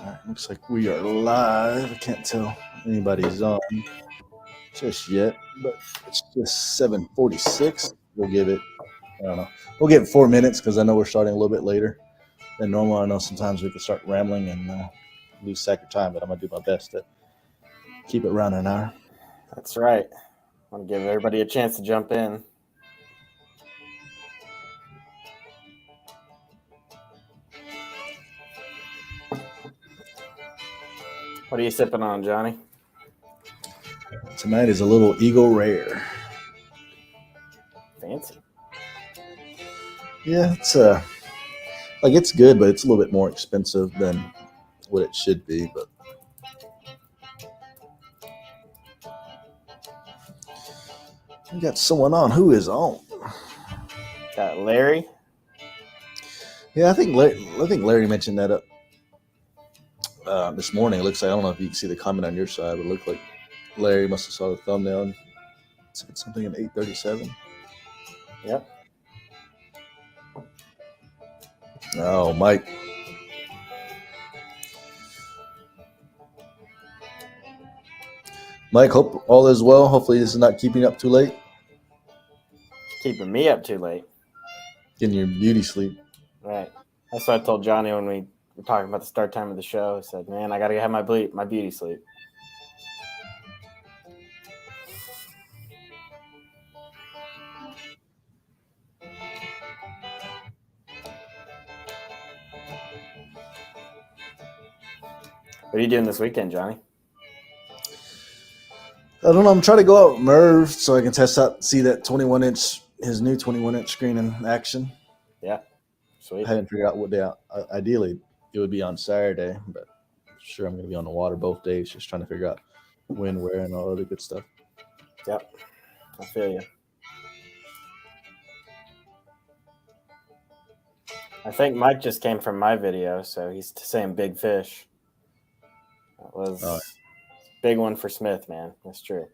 right, looks like we are live. I can't tell anybody's on just yet, but it's just 7:46. We'll give it, I don't know, we'll give it 4 minutes because I know we're starting a little bit later than normal. I know sometimes we can start rambling and lose track of time, but I'm going to do my best to keep it around an hour. That's right. I want to give everybody a chance to jump in. What are you sipping on, Johnny? Tonight is a little Eagle Rare. Fancy. Yeah, it's it's good, but it's a little bit more expensive than what it should be. But we got someone on. Who is on? Got Larry. Yeah, I think Larry mentioned that this morning. It looks like, I don't know if you can see the comment on your side, but it looked like Larry must have saw the thumbnail and said something in 8:37. Yep. Oh, Mike. Mike, hope all is well. Hopefully this is not keeping you up too late. Keeping me up too late. Getting your beauty sleep. Right. That's what I told Johnny when we were talking about the start time of the show. I said, man, I got to have my beauty sleep. What are you doing this weekend, Johnny? I don't know. I'm trying to go out with Merv so I can see that 21-inch, his new 21-inch screen in action. Yeah. Sweet. I haven't figured out what day. Ideally, it would be on Saturday, but sure, I'm going to be on the water both days, just trying to figure out when, where, and all other good stuff. Yep. I feel you. I think Mike just came from my video, so he's saying big fish. That was a big one for Smith, man. That's true.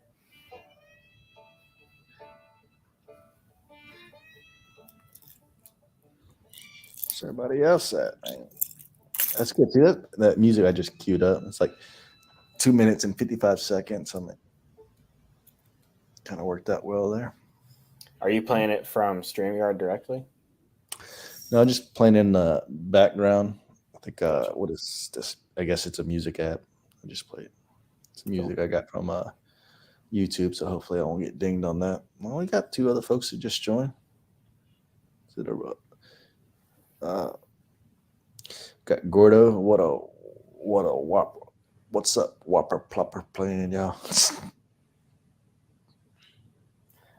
Where's everybody else at, man? That's good. See that music I just queued up? It's like 2 minutes and 55 seconds. I'm like, kind of worked out well there. Are you playing it from StreamYard directly? No, I'm just playing in the background. I think what is this? I guess it's a music app. I just play it. It's music I got from YouTube, so hopefully I won't get dinged on that. Well, we got two other folks who just joined. Is it got Gordo? What a whopper! What's up, Whopper Plopper playing, y'all?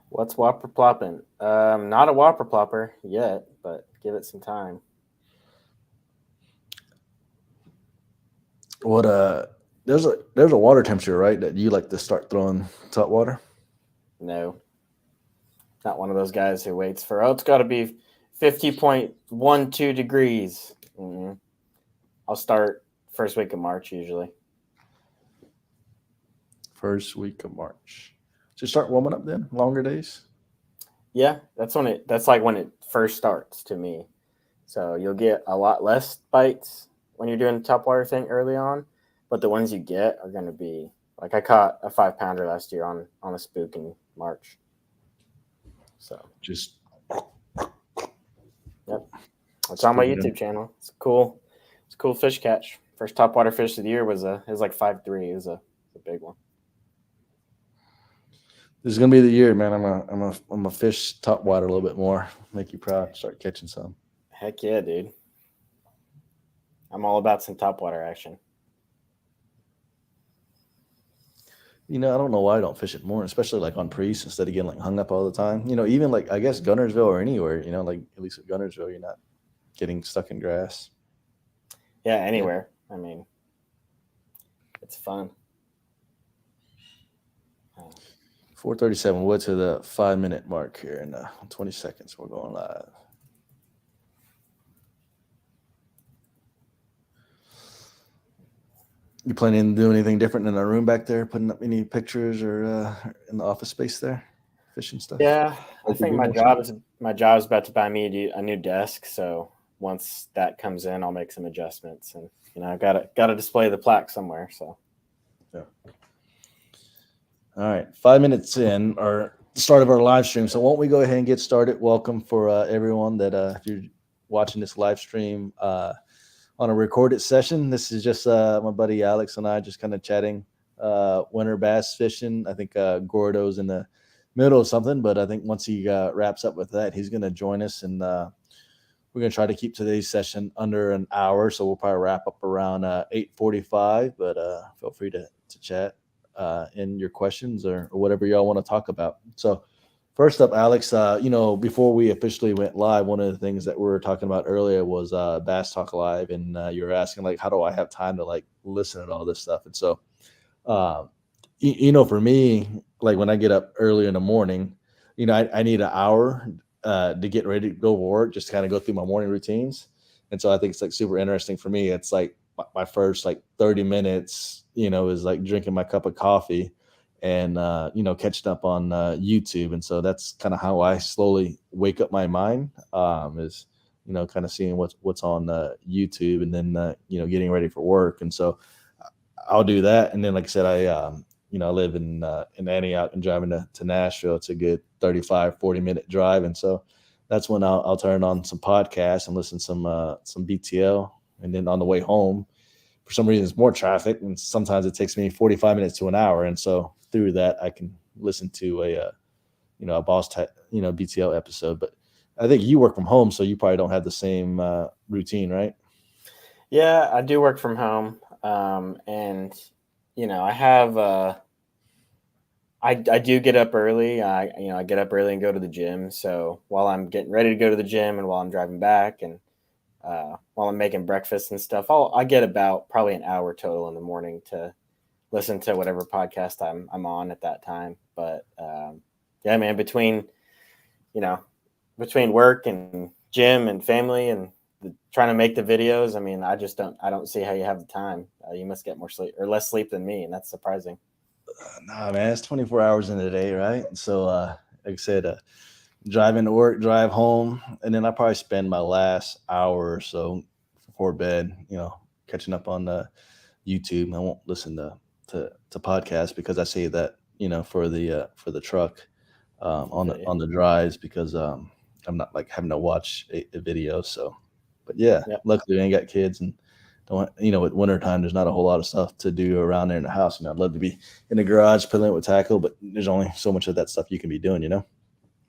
What's Whopper plopping? Not a Whopper plopper yet, but give it some time. What there's a water temperature, right, that you like to start throwing top water? No. Not one of those guys who waits for, it's got to be 50.12 degrees. Mm-hmm. I'll start first week of March usually. First week of March. So start warming up then? Longer days? Yeah, that's like when it first starts to me. So you'll get a lot less bites when you're doing the top water thing early on, but the ones you get are going to be like, I caught a 5-pounder last year on a spook in March. So just yep, it's on my YouTube channel. It's cool. It's a cool fish catch. First top water fish of the year was like 5.3. It was a big one. This is gonna be the year, man. I'm a fish top water a little bit more. Make you proud. Start catching some. Heck yeah, dude. I'm all about some top water action. I don't know why I don't fish it more, especially like on Priest instead of getting like hung up all the time. Even like, I guess Gunnersville or anywhere, like at least at Gunnersville, you're not getting stuck in grass. Yeah, anywhere. I mean, it's fun. 4:37. We're to the 5-minute mark here in 20 seconds. We're going live. You planning to do anything different in the room back there? Putting up any pictures or in the office space there, fishing stuff? Yeah, I think my job is about to buy me a new desk, so once that comes in, I'll make some adjustments, and I've got to display the plaque somewhere. So All right, 5 minutes in our start of our live stream. So why don't we go ahead and get started? Welcome for everyone that if you're watching this live stream on a recorded session. This is just my buddy Alex and I just kind of chatting winter bass fishing. I think Gordo's in the middle of something, but I think once he wraps up with that, he's going to join us, and we're going to try to keep today's session under an hour. So we'll probably wrap up around 8:45, but feel free to chat in your questions or whatever y'all want to talk about. So first up, Alex, before we officially went live, one of the things that we were talking about earlier was Bass Talk Live, and you were asking, like, how do I have time to, like, listen to all this stuff? And so, for me, like, when I get up early in the morning, I need an hour to get ready to go work, just to kind of go through my morning routines. And so I think it's, like, super interesting for me. It's like my first, like, 30 minutes, is like drinking my cup of coffee and catching up on YouTube. And so that's kind of how I slowly wake up my mind, is kind of seeing what's on YouTube, and then getting ready for work. And so I'll do that. And then, like I said, I live in Antioch, and driving to Nashville, it's a good 35-40 minute drive. And so that's when I'll turn on some podcasts and listen to some BTL. And then on the way home, for some reason, it's more traffic, and sometimes it takes me 45 minutes to an hour. And so through that, I can listen to a Boss BTL episode. But I think you work from home, so you probably don't have the same routine, right? Yeah, I do work from home, and I have I do get up early. I get up early and go to the gym. So while I'm getting ready to go to the gym, and while I'm driving back, and while I'm making breakfast and stuff, I get about probably an hour total in the morning to listen to whatever podcast I'm on at that time. But yeah, man, between work and gym and family and trying to make the videos, I mean, I don't see how you have the time. You must get more sleep or less sleep than me, and that's surprising. Nah, man, it's 24 hours in a day, right? So like I said, drive into work, drive home, and then I probably spend my last hour or so before bed, catching up on the YouTube. I won't listen to podcasts, because I say that, for the truck on the drives, because I'm not, like, having to watch a video. So, but yeah, Yep. Luckily I ain't got kids, and don't, at wintertime, there's not a whole lot of stuff to do around there in the house. I'd love to be in the garage pedaling with tackle, but there's only so much of that stuff you can be doing,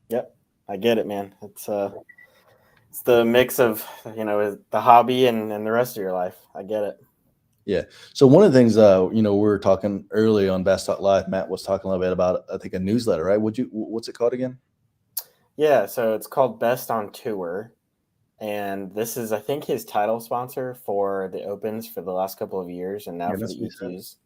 Yep. I get it, man. It's the mix of, the hobby and the rest of your life. I get it. Yeah. So one of the things, we were talking early on Bass Talk Live, Matt was talking a little bit about, I think, a newsletter, right? What's it called again? Yeah. So it's called Best on Tour. And this is, I think, his title sponsor for the Opens for the last couple of years, and now for the EQs.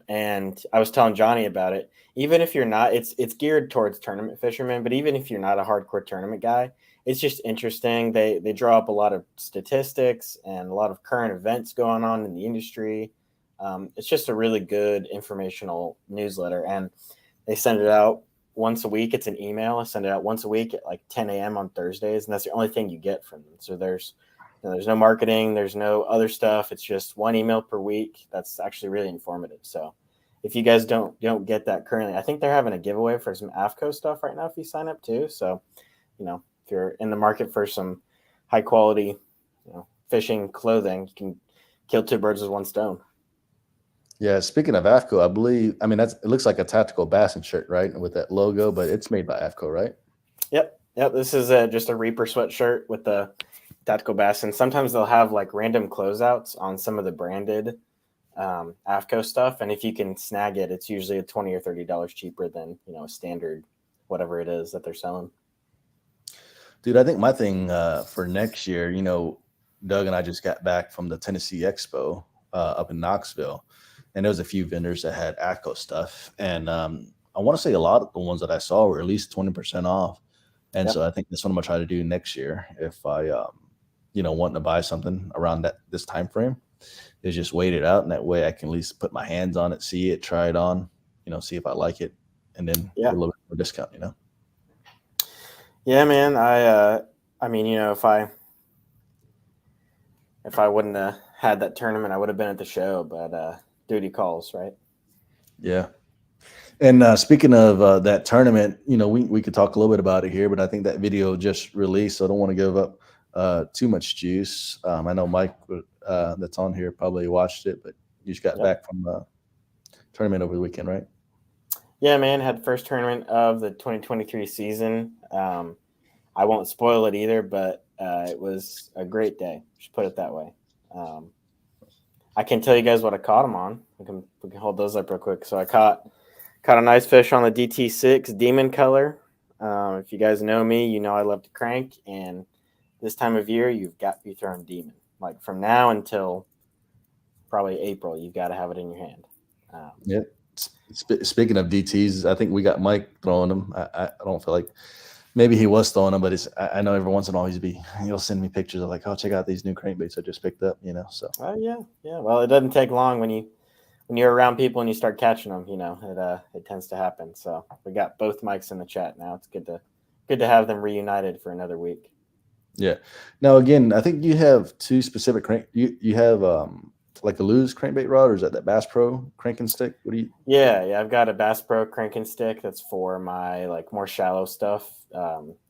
And I was telling Johnny about it. Even if you're not, it's geared towards tournament fishermen, but even if you're not a hardcore tournament guy, it's just interesting. They draw up a lot of statistics and a lot of current events going on in the industry. It's just a really good informational newsletter, and they send it out once a week. It's an email. I send it out once a week at like 10 a.m. on Thursdays, and that's the only thing you get from them. So there's no marketing, there's no other stuff. It's just one email per week. That's actually really informative. So if you guys don't get that currently, I think they're having a giveaway for some AFCO stuff right now if you sign up too. So, if you're in the market for some high quality, fishing clothing, you can kill two birds with one stone. Yeah, speaking of AFCO, I believe, it looks like a tactical bassin shirt, right, with that logo, but it's made by AFCO, right? Yep. This is just a Reaper sweatshirt with the tactical bassin. Sometimes they'll have like random closeouts on some of the branded AFCO stuff, and if you can snag it, it's usually $20 or $30 cheaper than a standard whatever it is that they're selling. Dude, I think my thing for next year, Doug and I just got back from the Tennessee Expo up in Knoxville, and there was a few vendors that had AFCO stuff, and I want to say a lot of the ones that I saw were at least 20% off. And so I think that's what I'm gonna try to do next year if I wanting to buy something around this time frame, is just wait it out, and that way I can at least put my hands on it, see it, try it on, see if I like it, and then get a little bit more discount. Yeah, man. If I if I wouldn't have had that tournament, I would have been at the show. But duty calls, right? Yeah. And speaking of that tournament, we could talk a little bit about it here, but I think that video just released, so I don't want to give up too much juice. I know Mike that's on here probably watched it, but you just got back from the tournament over the weekend, right? Yeah, man. Had the first tournament of the 2023 season. I won't spoil it either, but it was a great day. Just put it that way. I can tell you guys what I caught them on. We can hold those up real quick. So I caught a nice fish on the DT6 Demon Color. If you guys know me, you know I love to crank, and this time of year you've got to be throwing Demon. Like from now until probably April, you've got to have it in your hand. Yep. Speaking of DTs, I think we got Mike throwing them. I don't feel like maybe he was throwing them, but I know every once in a while he'll send me pictures of like, oh, check out these new crankbaits I just picked up, So. Oh yeah. Well, it doesn't take long when you're around people and you start catching them. It tends to happen. So we got both mics in the chat now. It's good to have them reunited for another week. Yeah. Now again, I think you have two specific you have like a Lew's crankbait rod, or is that Bass Pro cranking stick? What do you? Yeah. I've got a Bass Pro cranking stick that's for my like more shallow stuff.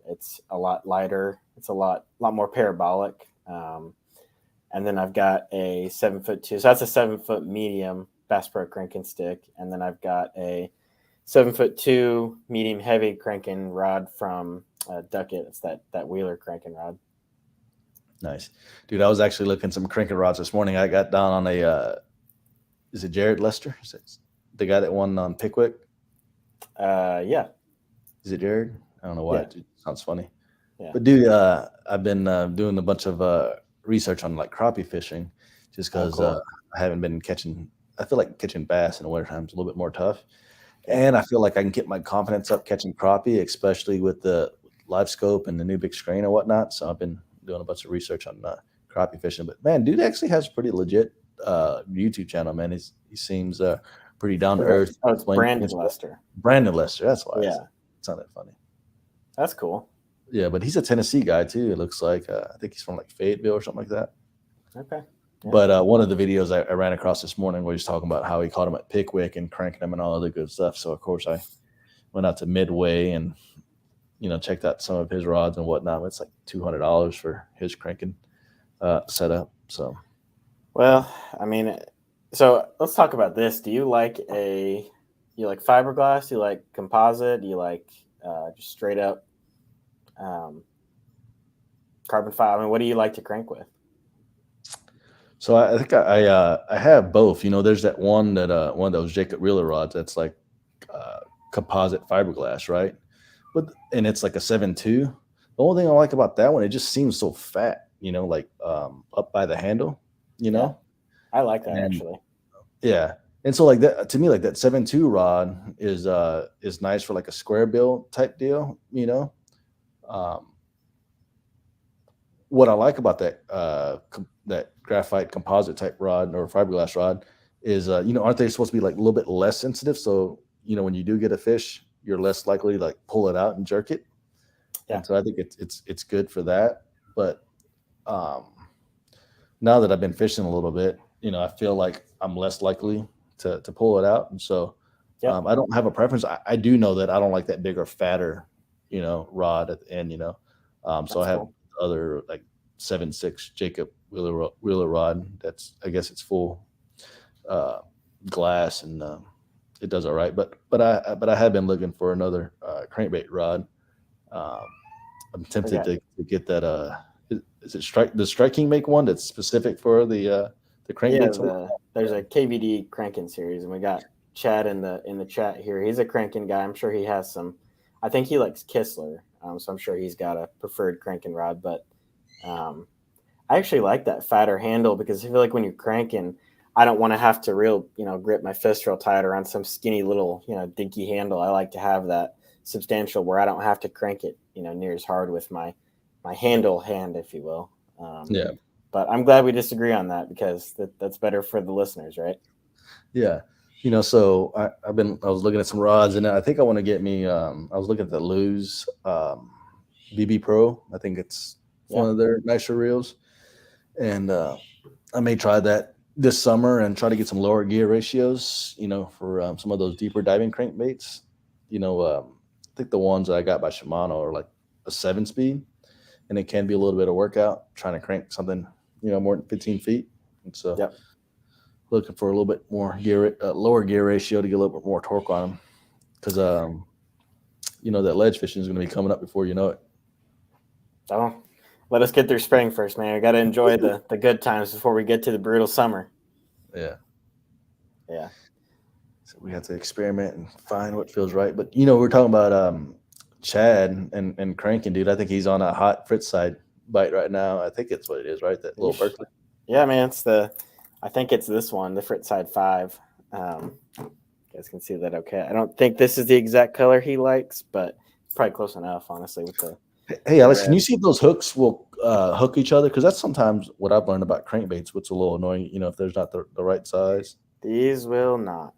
It's a lot lighter. It's a lot more parabolic. And then I've got a 7'2", so that's a 7-foot medium Bass Pro cranking stick, and then I've got a 7'2" medium heavy cranking rod from Duckett. It's that Wheeler cranking rod. Nice, dude. I was actually looking some cranking rods this morning. I got down on a is it Jared Lester? Is it the guy that won on Pickwick? Yeah. Is it Jared? I don't know why. Yeah. It sounds funny. Yeah. But dude, I've been doing a bunch of research on like crappie fishing, just because cool. I haven't been catching. I feel like catching bass in the wintertime is a little bit more tough, and I feel like I can get my confidence up catching crappie, especially with the live scope and the new big screen and whatnot. So I've been doing a bunch of research on crappie fishing. But man, dude actually has a pretty legit YouTube channel. Man, he seems pretty down to earth. Oh, it's Brandon Lester. Brandon Lester. That's why. Yeah, it sounded funny. That's cool. Yeah, but he's a Tennessee guy too. It looks like I think he's from like Fayetteville or something like that. Okay. Yeah. But one of the videos I ran across this morning where he's talking about how he caught him at Pickwick and cranking them and all other good stuff. So of course I went out to Midway and checked out some of his rods and whatnot. It's like $200 for his cranking setup. So, well, I mean, so let's talk about this. Do you like fiberglass? Do you like composite? Do you like just straight up carbon fiber? I mean, what do you like to crank with? So I think I have both. There's that one of those Jacob Reeler rods that's like composite fiberglass, right? And it's like a 7.2. The only thing I like about that one, it just seems so fat, like up by the handle, Yeah. I like that actually. Yeah. And so like that, to me, like that 7.2 rod is nice for like a square bill type deal, what I like about that graphite composite type rod or fiberglass rod is, aren't they supposed to be like a little bit less sensitive? So, when you do get a fish, you're less likely to like pull it out and jerk it. Yeah. And so I think it's good for that. But now that I've been fishing a little bit, I feel like I'm less likely to pull it out. And so I don't have a preference. I do know that I don't like that bigger, fatter, rod at the end, so I have other like 7.6 Jacob Wheeler rod. I guess it's full glass and it does all right. But I have been looking for another crankbait rod. I'm tempted to get that. Is it Strike? Does Strike King make one that's specific for the crankbaits? Yeah, there's a KVD cranking series, and we got Chad in the chat here. He's a cranking guy. I'm sure he has some. I think he likes Kistler, so I'm sure he's got a preferred cranking rod. But I actually like that fatter handle because I feel like when you're cranking, I don't want to have to grip my fist real tight around some skinny little, dinky handle. I like to have that substantial where I don't have to crank it, near as hard with my handle hand, if you will. Yeah. But I'm glad we disagree on that because that's better for the listeners, right? Yeah. So I was looking at some rods and I think I want to get me, I was looking at the Lew's BB Pro. I think it's one of their nicer reels. And I may try that this summer and try to get some lower gear ratios, for some of those deeper diving crankbaits. I think the ones that I got by Shimano are like a 7 speed, and it can be a little bit of workout trying to crank something, more than 15 feet. And so Yep. looking for a little bit more lower gear ratio to get a little bit more torque on them. Because, that ledge fishing is going to be coming up before you know it. So let us get through spring first, man. We got to enjoy the good times before we get to the brutal summer. Yeah. Yeah. So we have to experiment and find what feels right. But, we're talking about Chad and cranking, dude. I think he's on a hot Fritz side bite right now. I think it's what it is, right? That little Berkeley. Yeah, man. I think it's this one, the Fritz side 5. You guys can see that okay. I don't think this is the exact color he likes, but it's probably close enough, honestly, with the Hey, Alex, can red. you see if those hooks will hook each other? Because that's sometimes what I've learned about crankbaits, what's a little annoying, if there's not the right size. These will not.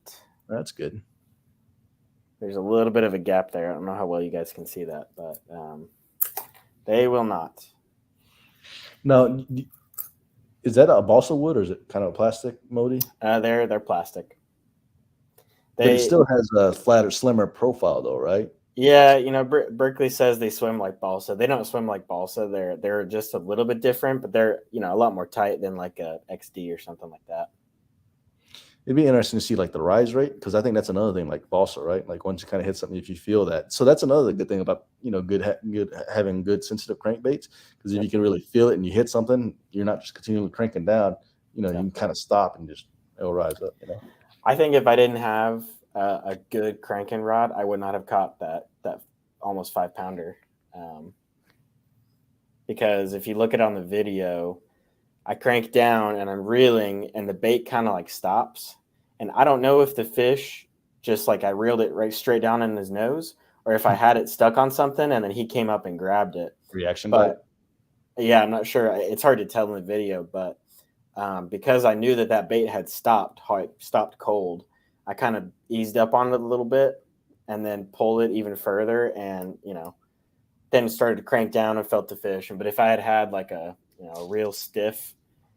That's good. There's a little bit of a gap there. I don't know how well you guys can see that, but they will not. Now, is that a balsa wood or is it kind of a plastic, Modi? They're plastic. But it still has a flatter, slimmer profile, though, right? Yeah, Berkeley says they swim like balsa. They don't swim like balsa. They're just a little bit different, but they're a lot more tight than like a XD or something like that. It'd be interesting to see like the rise rate, because I think that's another thing, like balsa, right? Like once you kind of hit something, if you feel that. So that's another good thing about having good sensitive crankbaits, because if you can really feel it and you hit something, you're not just continually cranking down. You can kind of stop and just it'll rise up. I think if I didn't have a good cranking rod, I would not have caught that almost 5-pounder. Because if you look at it on the video, I crank down and I'm reeling and the bait kind of like stops. And I don't know if the fish just like I reeled it right straight down in his nose, or if I had it stuck on something and then he came up and grabbed it. Reaction But bite? yeah, I'm not sure. It's hard to tell in the video, but because I knew that bait had stopped cold, I kind of eased up on it a little bit and then pulled it even further, and then started to crank down and felt the fish. But if I had like a real stiff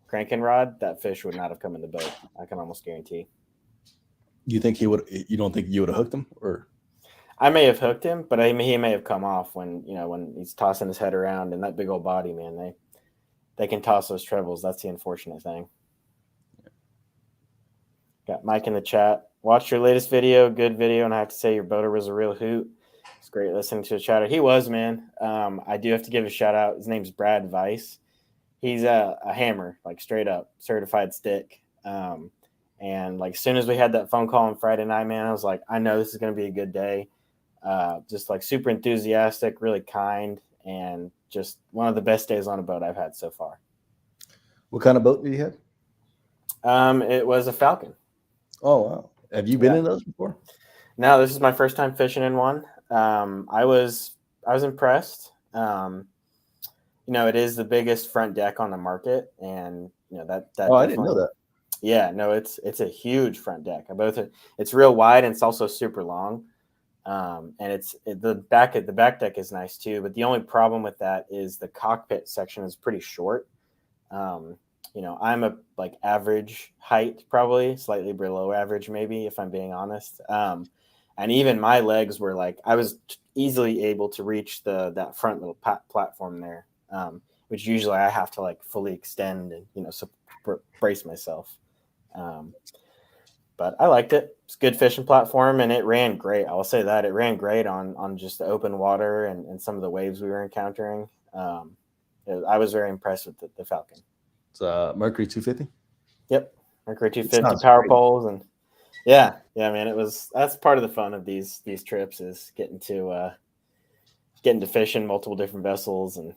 cranking rod, that fish would not have come in the boat. I can almost guarantee. You think he would? You don't think you would have hooked him, or? I may have hooked him, but he may have come off when he's tossing his head around, and that big old body, man, they can toss those trebles. That's the unfortunate thing. Got Mike in the chat. Watched your latest video, good video, and I have to say your boater was a real hoot. It's great listening to a chatter. He was, man. I do have to give a shout out. His name's Brad Weiss. He's a hammer, like straight up certified stick. And like as soon as we had that phone call on Friday night, man, I was like, I know this is going to be a good day. Just like super enthusiastic, really kind, and just one of the best days on a boat I've had so far. What kind of boat did you have? It was a Falcon. Oh, wow. Have you been in those before? No, this is my first time fishing in one. I was impressed. It is the biggest front deck on the market, and that. Oh, I didn't know that. Yeah, no, it's a huge front deck. It's real wide and it's also super long. And the back deck is nice too, but the only problem with that is the cockpit section is pretty short. I'm a like average height, probably slightly below average, maybe, if I'm being honest. And even my legs were like, I was easily able to reach that front little platform there, which usually I have to like fully extend and brace myself. But I liked it. It's a good fishing platform, and it ran great. I will say that it ran great on just the open water and some of the waves we were encountering. I was very impressed with the Falcon. It's Mercury 250. Yep, Mercury 250 power poles, and yeah, man. That's part of the fun of these trips is getting to fishing multiple different vessels, and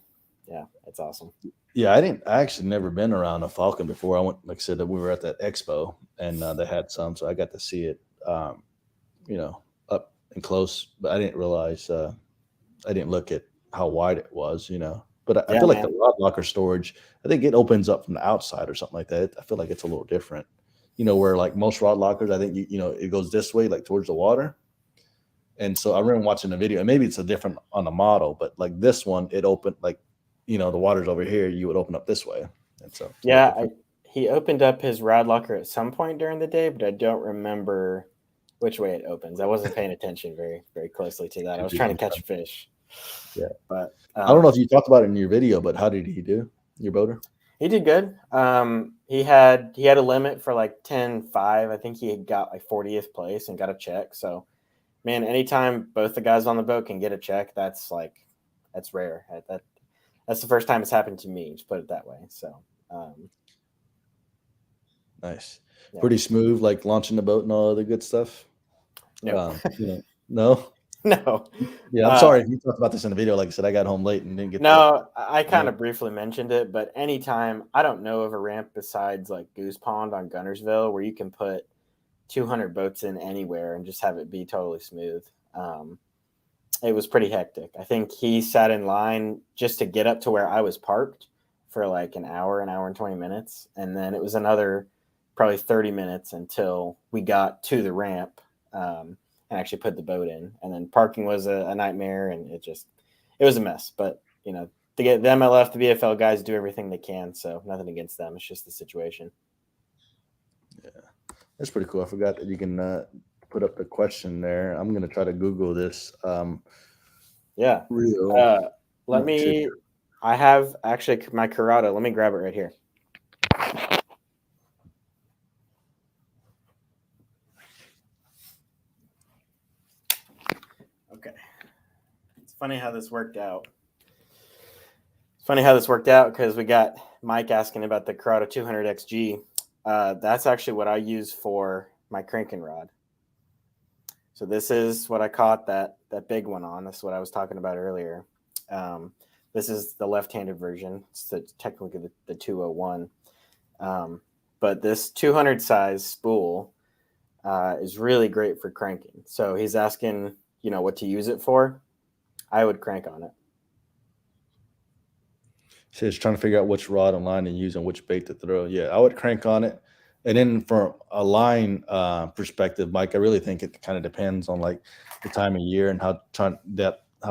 yeah, it's awesome. Yeah, I actually never been around a Falcon before. I went, like I said, we were at that expo and they had some, so I got to see it, up and close. But I didn't realize, I didn't look at how wide it was, But I feel like the rod locker storage, I think it opens up from the outside or something like that. I feel like it's a little different, where like most rod lockers, I think it goes this way, like towards the water. And so I remember watching the video, and maybe it's a different on the model, but like this one, it opened like. The water's over here, you would open up this way. And so Yeah, he opened up his rod locker at some point during the day, but I don't remember which way it opens. I wasn't paying attention very, very closely to that. I was trying to catch fish. Yeah. But I don't know if you talked about it in your video, but how did he do, your boater? he did good. He had a limit for like 10.5. I think he had got like 40th place and got a check. So, man, anytime both the guys on the boat can get a check, that's rare. That's the first time it's happened to me. Just put it that way. So, Nice, yeah. pretty smooth, like launching the boat and all other good stuff. No, No. no. Yeah, I'm sorry if you talked about this in the video. Like I said, I got home late and didn't get. No, I kind of briefly mentioned it, but anytime, I don't know of a ramp besides like Goose Pond on Gunnersville where you can put 200 boats in anywhere and just have it be totally smooth. It was pretty hectic. I think he sat in line just to get up to where I was parked for like an hour and 20 minutes. And then it was another probably 30 minutes until we got to the ramp and actually put the boat in. And then parking was a nightmare, and it was a mess. But, you know, to get the MLF, the BFL guys do everything they can. So nothing against them. It's just the situation. Yeah, that's pretty cool. I forgot that you can put up the question there. I'm going to try to Google this. Yeah. I have actually my Curado. Let me grab it right here. Okay. It's funny how this worked out. Because we got Mike asking about the Curado 200 XG. That's actually what I use for my cranking rod. So this is what I caught that big one on. That's what I was talking about earlier. This is the left-handed version. It's technically the 201. But this 200 size spool is really great for cranking. So he's asking, what to use it for. I would crank on it. So he's trying to figure out which rod and line to use and which bait to throw. Yeah, I would crank on it. And then from a line perspective, Mike, I really think it kind of depends on like the time of year and how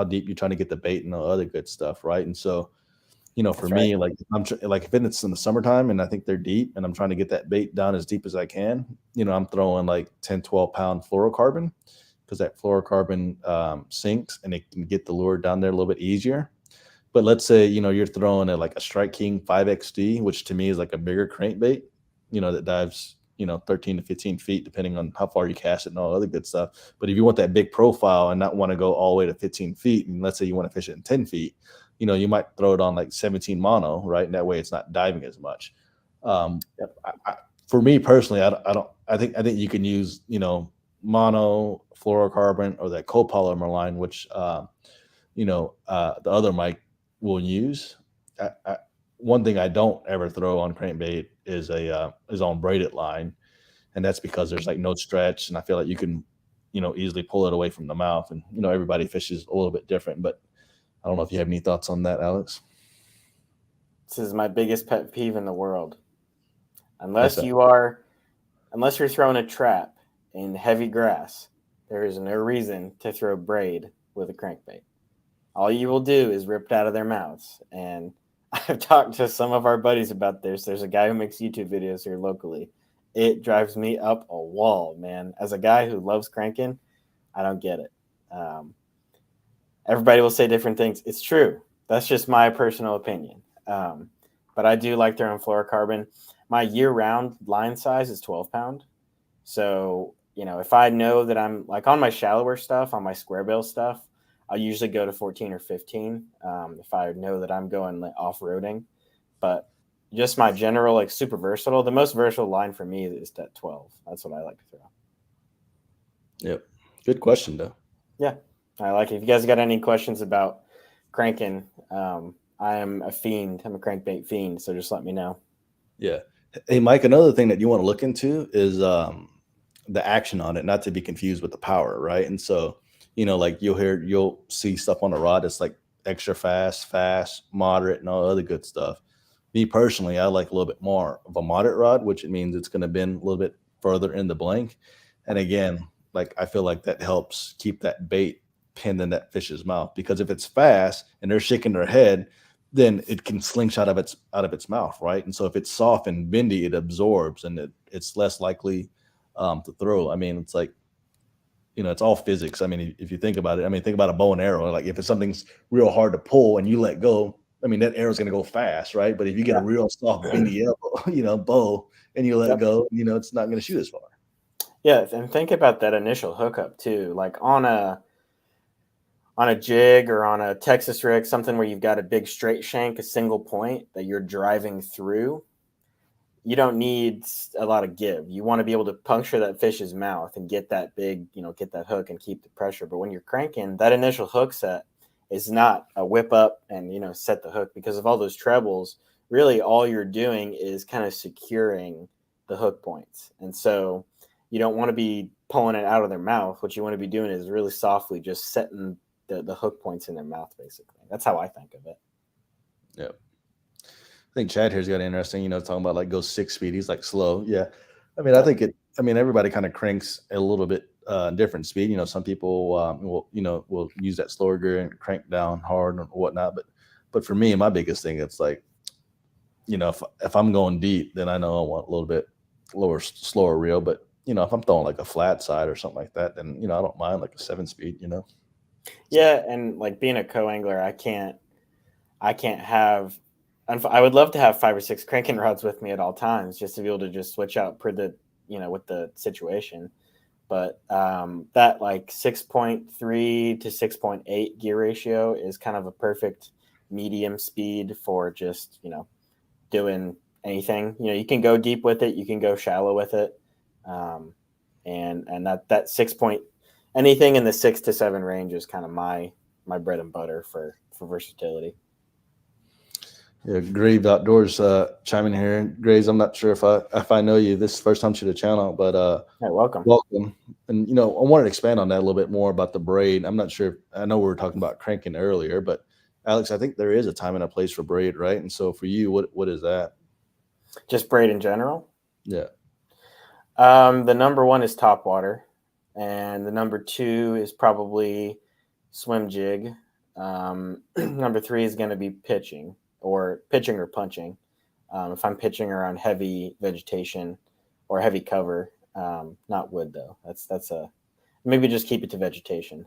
deep you're trying to get the bait and the other good stuff, right? And so, for me, like if it's in the summertime and I think they're deep and I'm trying to get that bait down as deep as I can, I'm throwing like 10, 12 pound fluorocarbon, because that fluorocarbon sinks and it can get the lure down there a little bit easier. But let's say, you're throwing at like a Strike King 5XD, which to me is like a bigger crankbait, that dives, 13 to 15 feet, depending on how far you cast it and all other good stuff. But if you want that big profile and not want to go all the way to 15 feet, and let's say you want to fish it in 10 feet, you might throw it on like 17 mono, right? And that way it's not diving as much. For me personally, I think you can use, mono, fluorocarbon, or that copolymer line, which, the other Mike will use. One thing I don't ever throw on crankbait is on braided line, and that's because there's like no stretch, and I feel like you can, easily pull it away from the mouth, and everybody fishes a little bit different. But I don't know if you have any thoughts on that, Alex. This is my biggest pet peeve in the world. Unless you're throwing a trap in heavy grass, there is no reason to throw braid with a crankbait. All you will do is rip it out of their mouths. And I've talked to some of our buddies about this. There's a guy who makes YouTube videos here locally. It drives me up a wall, man. As a guy who loves cranking, I don't get it. Everybody will say different things. It's true. That's just my personal opinion. But I do like throwing fluorocarbon. My year-round line size is 12 pound. So, if I know that I'm like on my shallower stuff, on my square bill stuff, I'll usually go to 14 or 15 if I know that I'm going off-roading. But just my general, like super versatile, the most versatile line for me is that 12. That's what I like to throw. Yep. Good question, though. Yeah, I like it. If you guys got any questions about cranking, I am a fiend. I'm a crankbait fiend, so just let me know. Yeah. Hey, Mike, another thing that you want to look into is the action on it, not to be confused with the power, right? And so, like you'll see stuff on the rod that's like extra fast, moderate, and all other good stuff. Me personally, I like a little bit more of a moderate rod, which it means it's going to bend a little bit further in the blank. And again, like I feel like that helps keep that bait pinned in that fish's mouth, because if it's fast and they're shaking their head, then it can slingshot out of its mouth, right? And so if it's soft and bendy, it absorbs and it's less likely to throw. I mean, it's like, it's all physics. I mean, if you think about it, I mean, think about a bow and arrow. Like if it's something's real hard to pull and you let go, I mean, that arrow's going to go fast, right? But if you get a Yeah. real soft, bendy elbow, bow, and you let Yep. go, it's not going to shoot as far. Yeah, and think about that initial hookup too. Like on a jig or on a Texas rig, something where you've got a big straight shank, a single point that you're driving through. You don't need a lot of give. You want to be able to puncture that fish's mouth and get that big, get that hook and keep the pressure. But when you're cranking, that initial hook set is not a whip up and, set the hook, because of all those trebles. Really, all you're doing is kind of securing the hook points. And so you don't want to be pulling it out of their mouth. What you want to be doing is really softly just setting the hook points in their mouth, basically. That's how I think of it. Yeah. I think Chad here's got interesting, talking about like go 6 speed. He's like slow. Yeah. I mean, I mean, everybody kind of cranks a little bit different speed. Some people will use that slower gear and crank down hard and whatnot. But for me, my biggest thing, it's like, if I'm going deep, then I know I want a little bit slower reel. But if I'm throwing like a flat side or something like that, then I don't mind like a 7 speed. Yeah, and like being a co-angler, I can't have. I would love to have 5 or 6 cranking rods with me at all times, just to be able to just switch out per the with the situation. But that like 6.3 to 6.8 gear ratio is kind of a perfect medium speed for just doing anything. You can go deep with it, you can go shallow with it, and that 6 point anything in the 6 to 7 range is kind of my bread and butter for versatility. Yeah, Grave Outdoors chiming here. Graves, I'm not sure if I know you. This is the first time to the channel, but Hey, welcome. welcome. And I wanted to expand on that a little bit more about the braid. I'm not sure. I know we were talking about cranking earlier, but Alex, I think there is a time and a place for braid, right? And so for you, what is that? Just braid in general? Yeah. The number one is top water, and the number 2 is probably swim jig. Number 3 is going to be pitching or punching. If I'm pitching around heavy vegetation or heavy cover, not wood though. That's a maybe just keep it to vegetation.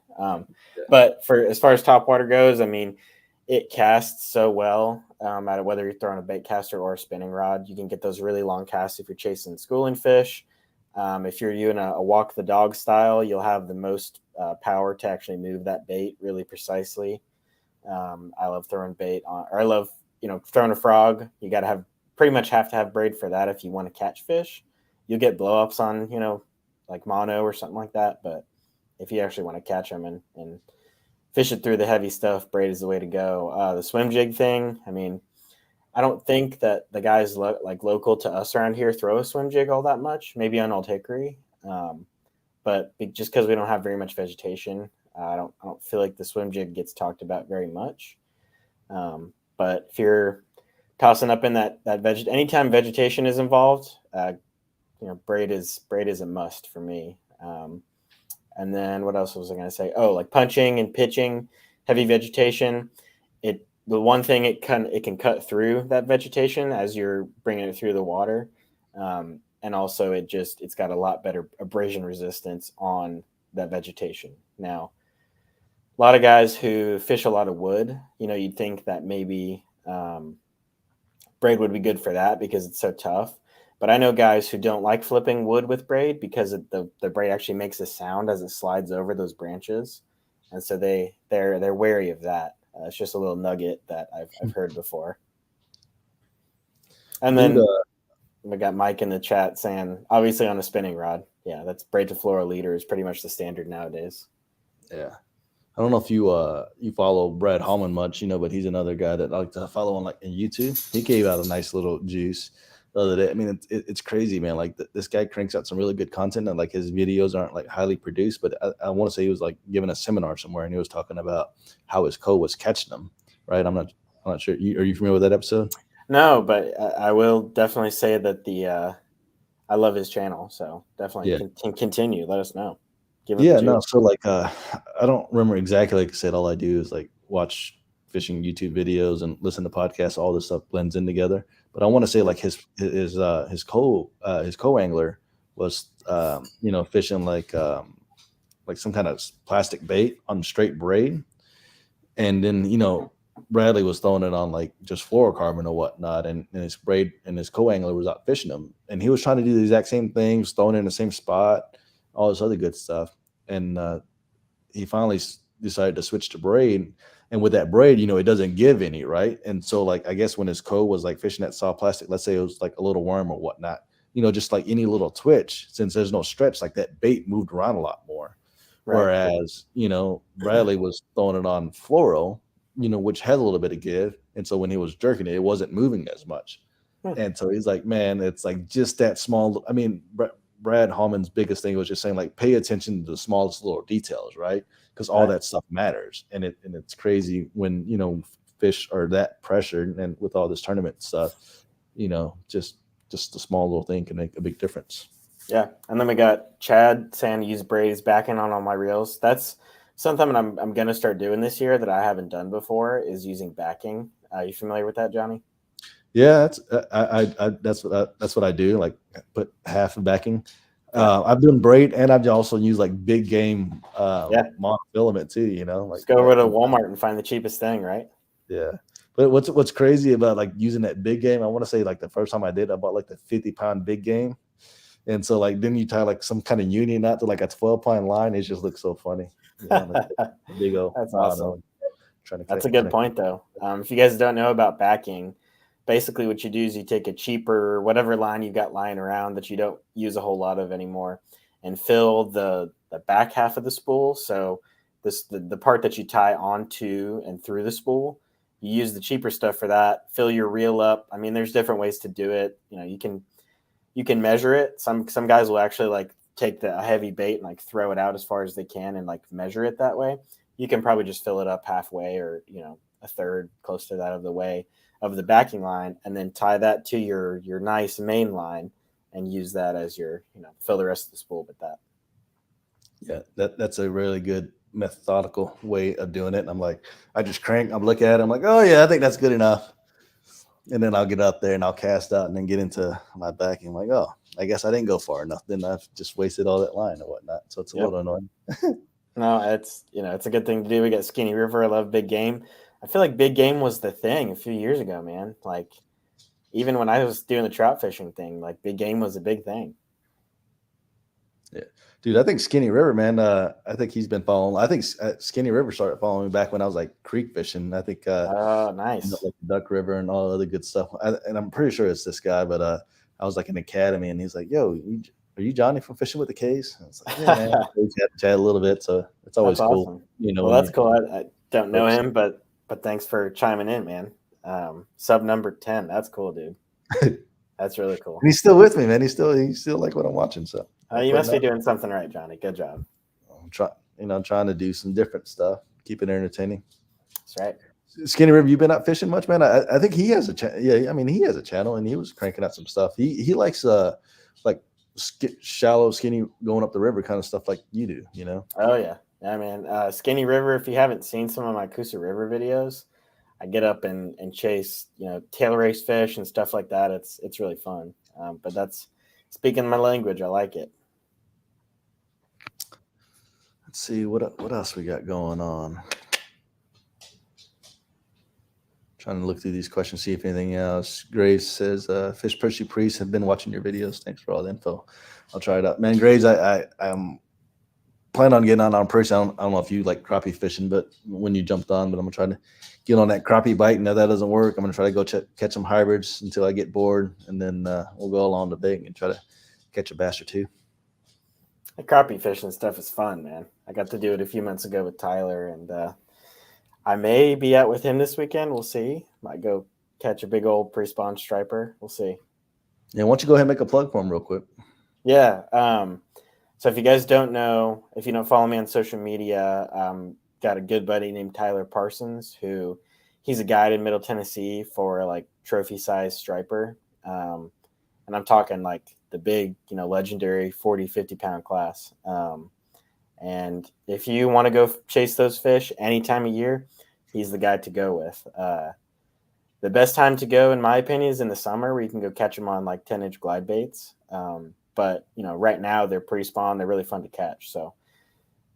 But as far as top water goes, I mean, it casts so well. Out of whether you're throwing a bait caster or a spinning rod, you can get those really long casts if you're chasing schooling fish. If you're doing a walk the dog style, you'll have the most power to actually move that bait really precisely. I love throwing bait or I love throwing a frog. You got to pretty much have to have braid for that if you want to catch fish. You'll get blow ups on like mono or something like that, but if you actually want to catch them and fish it through the heavy stuff, braid is the way to go. The swim jig thing, I mean, I don't think that the guys like local to us around here throw a swim jig all that much, maybe on Old Hickory. But just because we don't have very much vegetation, I don't feel like the swim jig gets talked about very much. But if you're tossing up in that anytime vegetation is involved, braid is a must for me. And then what else was I going to say? Oh, like punching and pitching, heavy vegetation. The one thing it can cut through that vegetation as you're bringing it through the water, and also it's got a lot better abrasion resistance on that vegetation. Now, a lot of guys who fish a lot of wood, you'd think that maybe braid would be good for that because it's so tough. But I know guys who don't like flipping wood with braid because the braid actually makes a sound as it slides over those branches, and so they're wary of that. It's just a little nugget that I've heard before. And then we got Mike in the chat saying, obviously on a spinning rod. Yeah, that's braid to fluoroleader is pretty much the standard nowadays. Yeah. I don't know if you follow Brad Hallman much, but he's another guy that I like to follow on like in YouTube. He gave out a nice little juice the other day. I mean, it's crazy, man. Like this guy cranks out some really good content, and like his videos aren't like highly produced, but I want to say he was like giving a seminar somewhere, and he was talking about how his co was catching them. Right? I'm not sure. Are you familiar with that episode? No, but I will definitely say that I love his channel, so definitely can continue. Let us know. So like I don't remember exactly. Like I said, all I do is like watch fishing YouTube videos and listen to podcasts. All this stuff blends in together. But I want to say like his co-angler was fishing like some kind of plastic bait on straight braid, and then Bradley was throwing it on like just fluorocarbon or whatnot, and his braid and his co-angler was out fishing him, and he was trying to do the exact same things, throwing it in the same spot, all this other good stuff, and he finally decided to switch to braid. And with that braid, it doesn't give any, right? And so like I guess when his co was like fishing that soft plastic, let's say it was like a little worm or whatnot, just like any little twitch, since there's no stretch, like that bait moved around a lot more. Right. Whereas, Bradley was throwing it on fluoro, which had a little bit of give. And so when he was jerking it, it wasn't moving as much. And so he's like, man, it's like just that small. I mean, Brad Hallman's biggest thing was just saying like, pay attention to the smallest little details, right? Because all that stuff matters. And it's crazy when, fish are that pressured, and with all this tournament stuff, just the small little thing can make a big difference. Yeah, and then we got Chad saying use braid backing on all my reels. That's something I'm gonna start doing this year that I haven't done before, is using backing. You familiar with that, Johnny? Yeah, that's what I do. Like put half of backing. I've done braid, and I've also used like big game monofilament too. Like just go over to Walmart and find the cheapest thing, right? Yeah. But what's crazy about like using that big game? I want to say like the first time I did, I bought like the 50-pound big game. And so like then you tie like some kind of union knot to like a 12-pound line. It just looks so funny. Like big old. That's awesome. That's a good point though. If you guys don't know about backing, basically what you do is you take a cheaper whatever line you've got lying around that you don't use a whole lot of anymore, and fill the back half of the spool. So the part that you tie onto and through the spool, you use the cheaper stuff for that. Fill your reel up. I mean, there's different ways to do it. You can measure it. Some guys will actually like take a heavy bait and like throw it out as far as they can and like measure it that way. You can probably just fill it up halfway or a third, close to that of the way of the backing line, and then tie that to your nice main line and use that as your fill the rest of the spool with that. Yeah, that's a really good methodical way of doing it. And I'm like, I just crank, I'm looking at it, I'm like, oh yeah, I think that's good enough. And then I'll get up there and I'll cast out and then get into my backing. I'm like, oh, I guess I didn't go far enough. Then I've just wasted all that line or whatnot. So it's a little annoying. No, it's it's a good thing to do. We got Skinny River. I love big game. I feel like big game was the thing a few years ago, man. Like even when I was doing the trout fishing thing, like big game was a big thing. Yeah, dude, I think Skinny River, man. I think he's been following. I think Skinny River started following me back when I was like creek fishing. I think. Oh, nice. Like Duck River and all other good stuff. And I'm pretty sure it's this guy, but I was like in academy, and he's like, "Yo, are you Johnny from Fishing with the K's?" And I was like, "Yeah, man." We chat a little bit, so it's always that's cool. Awesome. Well, that's cool. I don't know him, but thanks for chiming in, man. Sub number 10. That's cool, dude. That's really cool. And he's still with me, man. He's still like what I'm watching. So you must be doing something right, Johnny. Good job. I'm trying to do some different stuff, keep it entertaining. That's right. Skinny River, you been out fishing much, man? I think he has a channel. Yeah, I mean, he has a channel, and he was cranking out some stuff. He likes like shallow, skinny, going up the river kind of stuff like you do, Oh yeah, man. Skinny River. If you haven't seen some of my Coosa River videos, I get up and chase tail race fish and stuff like that. It's really fun. But that's speaking my language. I like it. Let's see what else we got going on. Trying to look through these questions, see if anything else. Grace says, Fish Percy Priest, have been watching your videos. Thanks for all the info. I'll try it out. Man, Grace, I'm planning on getting on Percy. I don't know if you like crappie fishing, but when you jumped on, but I'm going to try to get on that crappie bite. And if that doesn't work, I'm going to try to go catch some hybrids until I get bored. And then we'll go along the bait and try to catch a bass or two. The crappie fishing stuff is fun, man. I got to do it a few months ago with Tyler, and I may be out with him this weekend. We'll see. Might go catch a big old pre-spawn striper. We'll see. Yeah, why don't you go ahead and make a plug for him real quick? Yeah. So if you guys don't know, if you don't follow me on social media, got a good buddy named Tyler Parsons, who he's a guide in Middle Tennessee for like trophy size striper. And I'm talking like the big, legendary 40, 50-pound class. And if you want to go chase those fish any time of year, he's the guy to go with. The best time to go, in my opinion, is in the summer where you can go catch them on like 10-inch glide baits. But right now they're pre-spawn. They're really fun to catch. So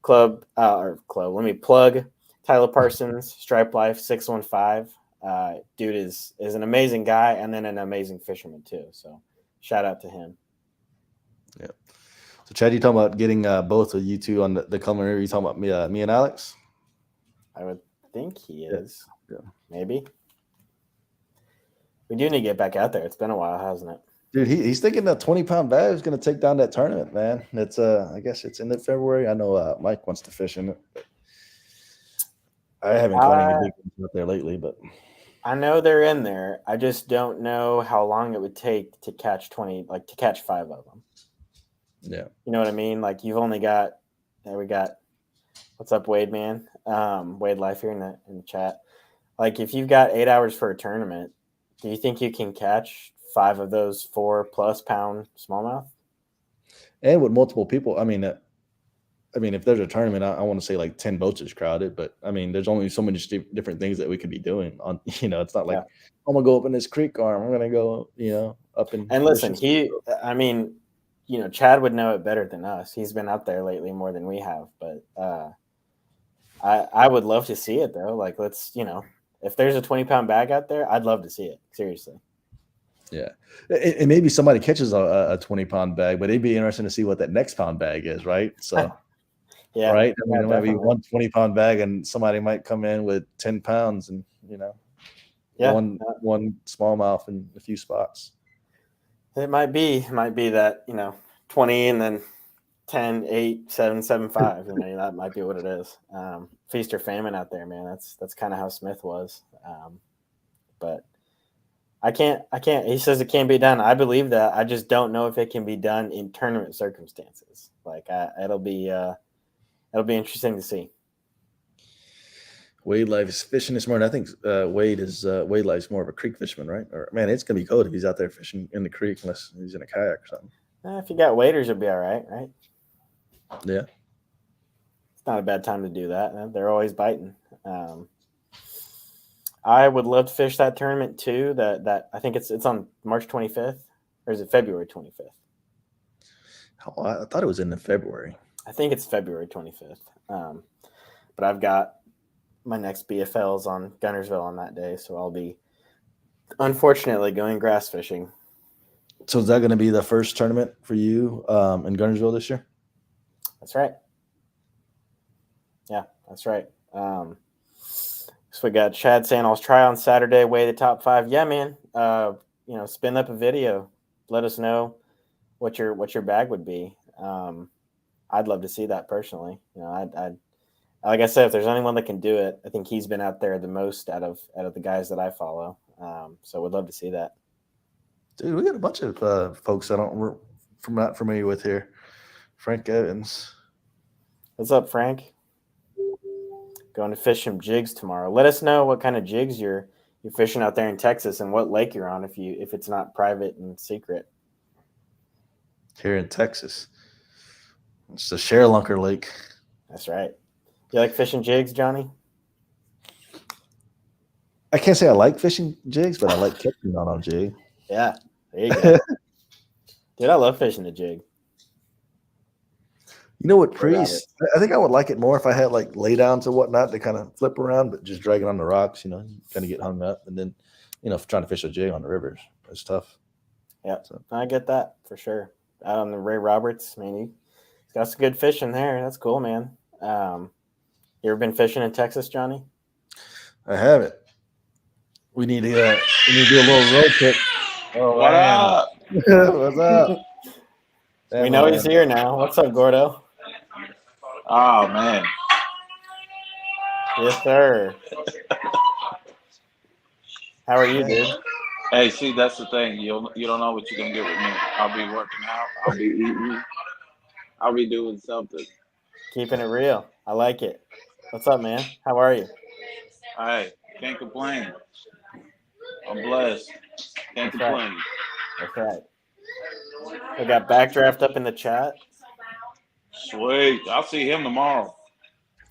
let me plug Tyler Parsons, Stripe Life 615. Dude is an amazing guy and then an amazing fisherman too. So shout out to him. Yeah. So Chad, you talking about getting both of you two on the culinary? You talking about me and Alex? I would think he is. Yeah. Maybe. We do need to get back out there. It's been a while, hasn't it? Dude, he's thinking that 20-pound bag is going to take down that tournament, man. It's I guess it's in February. I know Mike wants to fish in it. I haven't caught any big ones out there lately, but I know they're in there. I just don't know how long it would take to catch 5 of them. Yeah. You know what I mean? Like you've only got we got what's up, Wade, man? Wade Life here in the chat. Like if you've got 8 hours for a tournament, do you think you can catch 5 of those 4+ pound smallmouth? And with multiple people, I mean, if there's a tournament, I want to say like 10 boats is crowded, but I mean, there's only so many different things that we could be doing on, it's not like, I'm going to go up in this creek arm. I'm going to go, up in. And listen, Chad would know it better than us. He's been up there lately more than we have, but I would love to see it though. Like, let's, if there's a 20-pound bag out there, I'd love to see it. Seriously. Yeah. And maybe somebody catches a 20-pound bag, but it'd be interesting to see what that next pound bag is. Right. So, yeah. Right. I mean, there might be one 20-pound bag and somebody might come in with 10 pounds and, one smallmouth in a few spots. It might be that, 20 and then 10, 8, 7, 7, 5. That might be what it is. Feast or famine out there, man. That's kind of how Smith was. But I can't. He says it can't be done. I believe that. I just don't know if it can be done in tournament circumstances. Like it'll be interesting to see. Wade Life is fishing this morning. I think Wade Life's more of a creek fisherman, right? Or man, it's gonna be cold if he's out there fishing in the creek unless he's in a kayak or something. If you got waders, you'll be all right, right? Yeah. It's not a bad time to do that. They're always biting. I would love to fish that tournament too. That I think it's on March 25th, or is it February 25th? Oh, I thought it was in the February. I think it's February 25th. But I've got my next BFLs on Gunnersville on that day, so I'll be unfortunately going grass fishing. So is that going to be the first tournament for you in Gunnersville this year? That's right. Yeah, that's right. So we got Chad saying I'll try on Saturday, weigh the top 5. Yeah, man. Spin up a video. Let us know what your bag would be. I'd love to see that personally. I'd like I said, if there's anyone that can do it, I think he's been out there the most out of the guys that I follow. So we'd love to see that. Dude, we got a bunch of folks we're not familiar with here. Frank Evans. What's up, Frank? Going to fish some jigs tomorrow. Let us know what kind of jigs you're fishing out there in Texas and what lake you're on if it's not private and secret. Here in Texas. It's the Sherlunker Lake. That's right. You like fishing jigs, Johnny? I can't say I like fishing jigs, but I like catching on a jig. Yeah, there you go. Dude, I love fishing a jig. You know what, Priest? I think I would like it more if I had like laydowns and whatnot to kind of flip around, but just dragging on the rocks, kind of get hung up. And then, trying to fish a jig on the rivers, it's tough. Yeah, so I get that for sure. Out on the Ray Roberts, he's got some good fishing there. That's cool, man. You ever been fishing in Texas, Johnny? I haven't. We need to do a little road trip. Oh, what up? What's up? We know he's here now. What's up, Gordo? Oh, man. Yes, sir. How are you, dude? Hey, see, that's the thing. You don't know what you're going to get with me. I'll be working out. I'll be eating. I'll be doing something. Keeping it real. I like it. What's up, man? How are you? Hey, can't complain. I'm blessed. Can't complain. That's right. We got Backdraft up in the chat. Sweet. I'll see him tomorrow.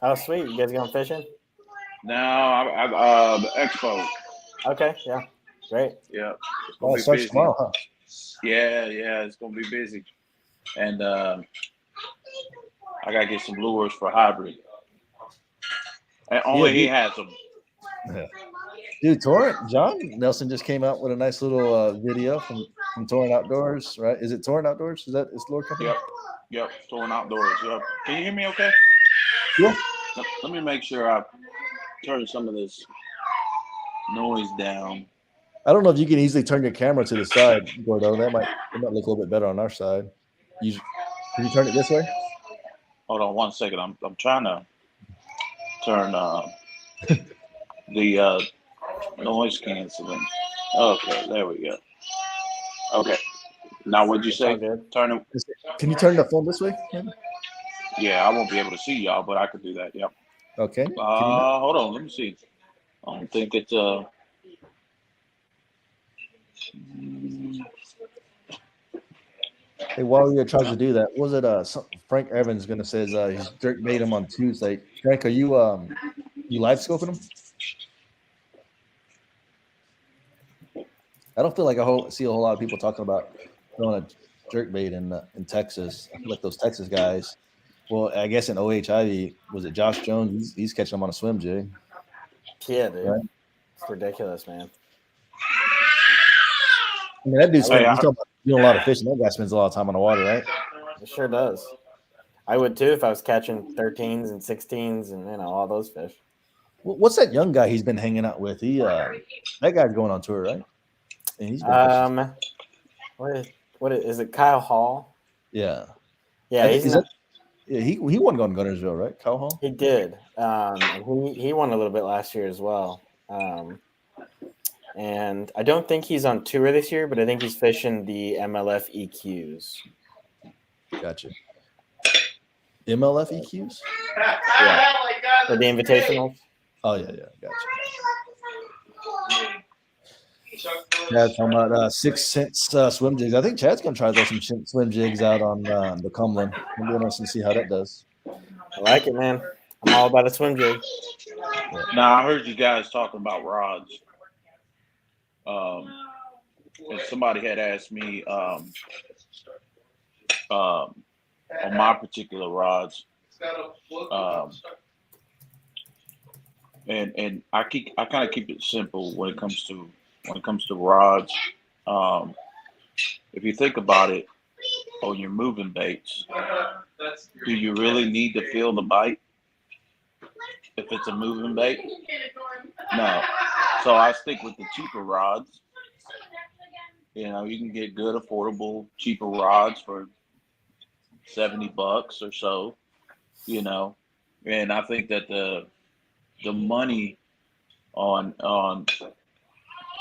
Oh, sweet. You guys going fishing? Now, the expo. Okay, yeah, great. Yeah, it's Oh, gonna it be starts busy. tomorrow, huh? Yeah, it's gonna be busy, and I gotta get some lures for hybrid, and Yeah, only he dude. has them. Yeah. Dude, Torrent John Nelson just came out with a nice little video from Torrent Outdoors, right? Is it Torrent Outdoors? Is that his lure company? Yep, Torn outdoors. Yep. Can you hear me? Okay. Yeah. Let me make sure I turn some of this noise down. I don't know if you can easily turn your camera to the side, Gordo. It might look a little bit better on our side. Can you turn it this way? Hold on one second. I'm trying to turn the noise canceling. Okay, there we go. Okay. Now what'd you It's all say? good. Turn it. Can you turn the phone this way? Maybe? Yeah, I won't be able to see y'all, but I could do that. Yep. Okay. Can you not? Hold on. Let me see. I don't think it's Hey, while you're trying to do that, what was it Frank Evans gonna says he's jerk bait him on Tuesday. Frank, are you live scoping him? I don't feel like see a whole lot of people talking about throwing a jerk bait in Texas. I feel like those Texas guys. Well, I guess in OHIV, was it Josh Jones? He's catching them on a swim jig. Yeah, dude, Right? it's ridiculous, man. I mean, that dude's Hey, you talking about doing a lot of fishing. That guy spends a lot of time on the water, right? It sure does. I would too if I was catching 13s and 16s and all those fish. What's that young guy he's been hanging out with? That guy's going on tour, right? And he's been fishing. What is it? Kyle Hall? Yeah. Yeah, He won on Gunnersville, right? Kyle Hall? He did. And he won a little bit last year as well. And I don't think he's on tour this year, but I think he's fishing the MLF EQs. Gotcha. MLF EQs? Yeah. For the invitationals. Oh yeah, gotcha. Chad's talking about 6 cents swim jigs. I think Chad's gonna try to throw some swim jigs out on the Cumberland. It'll be interesting to see how that does. I like it, man. I'm all about a swim jig. Yeah. Now I heard you guys talking about rods. And somebody had asked me on my particular rods, and I kind of keep it simple when it comes to rods. If you think about it, on your moving baits, do you really need to feel the bite if it's a moving bait? No. So I stick with the cheaper rods. You can get good, affordable, cheaper rods for $70 or so. And I think that the money on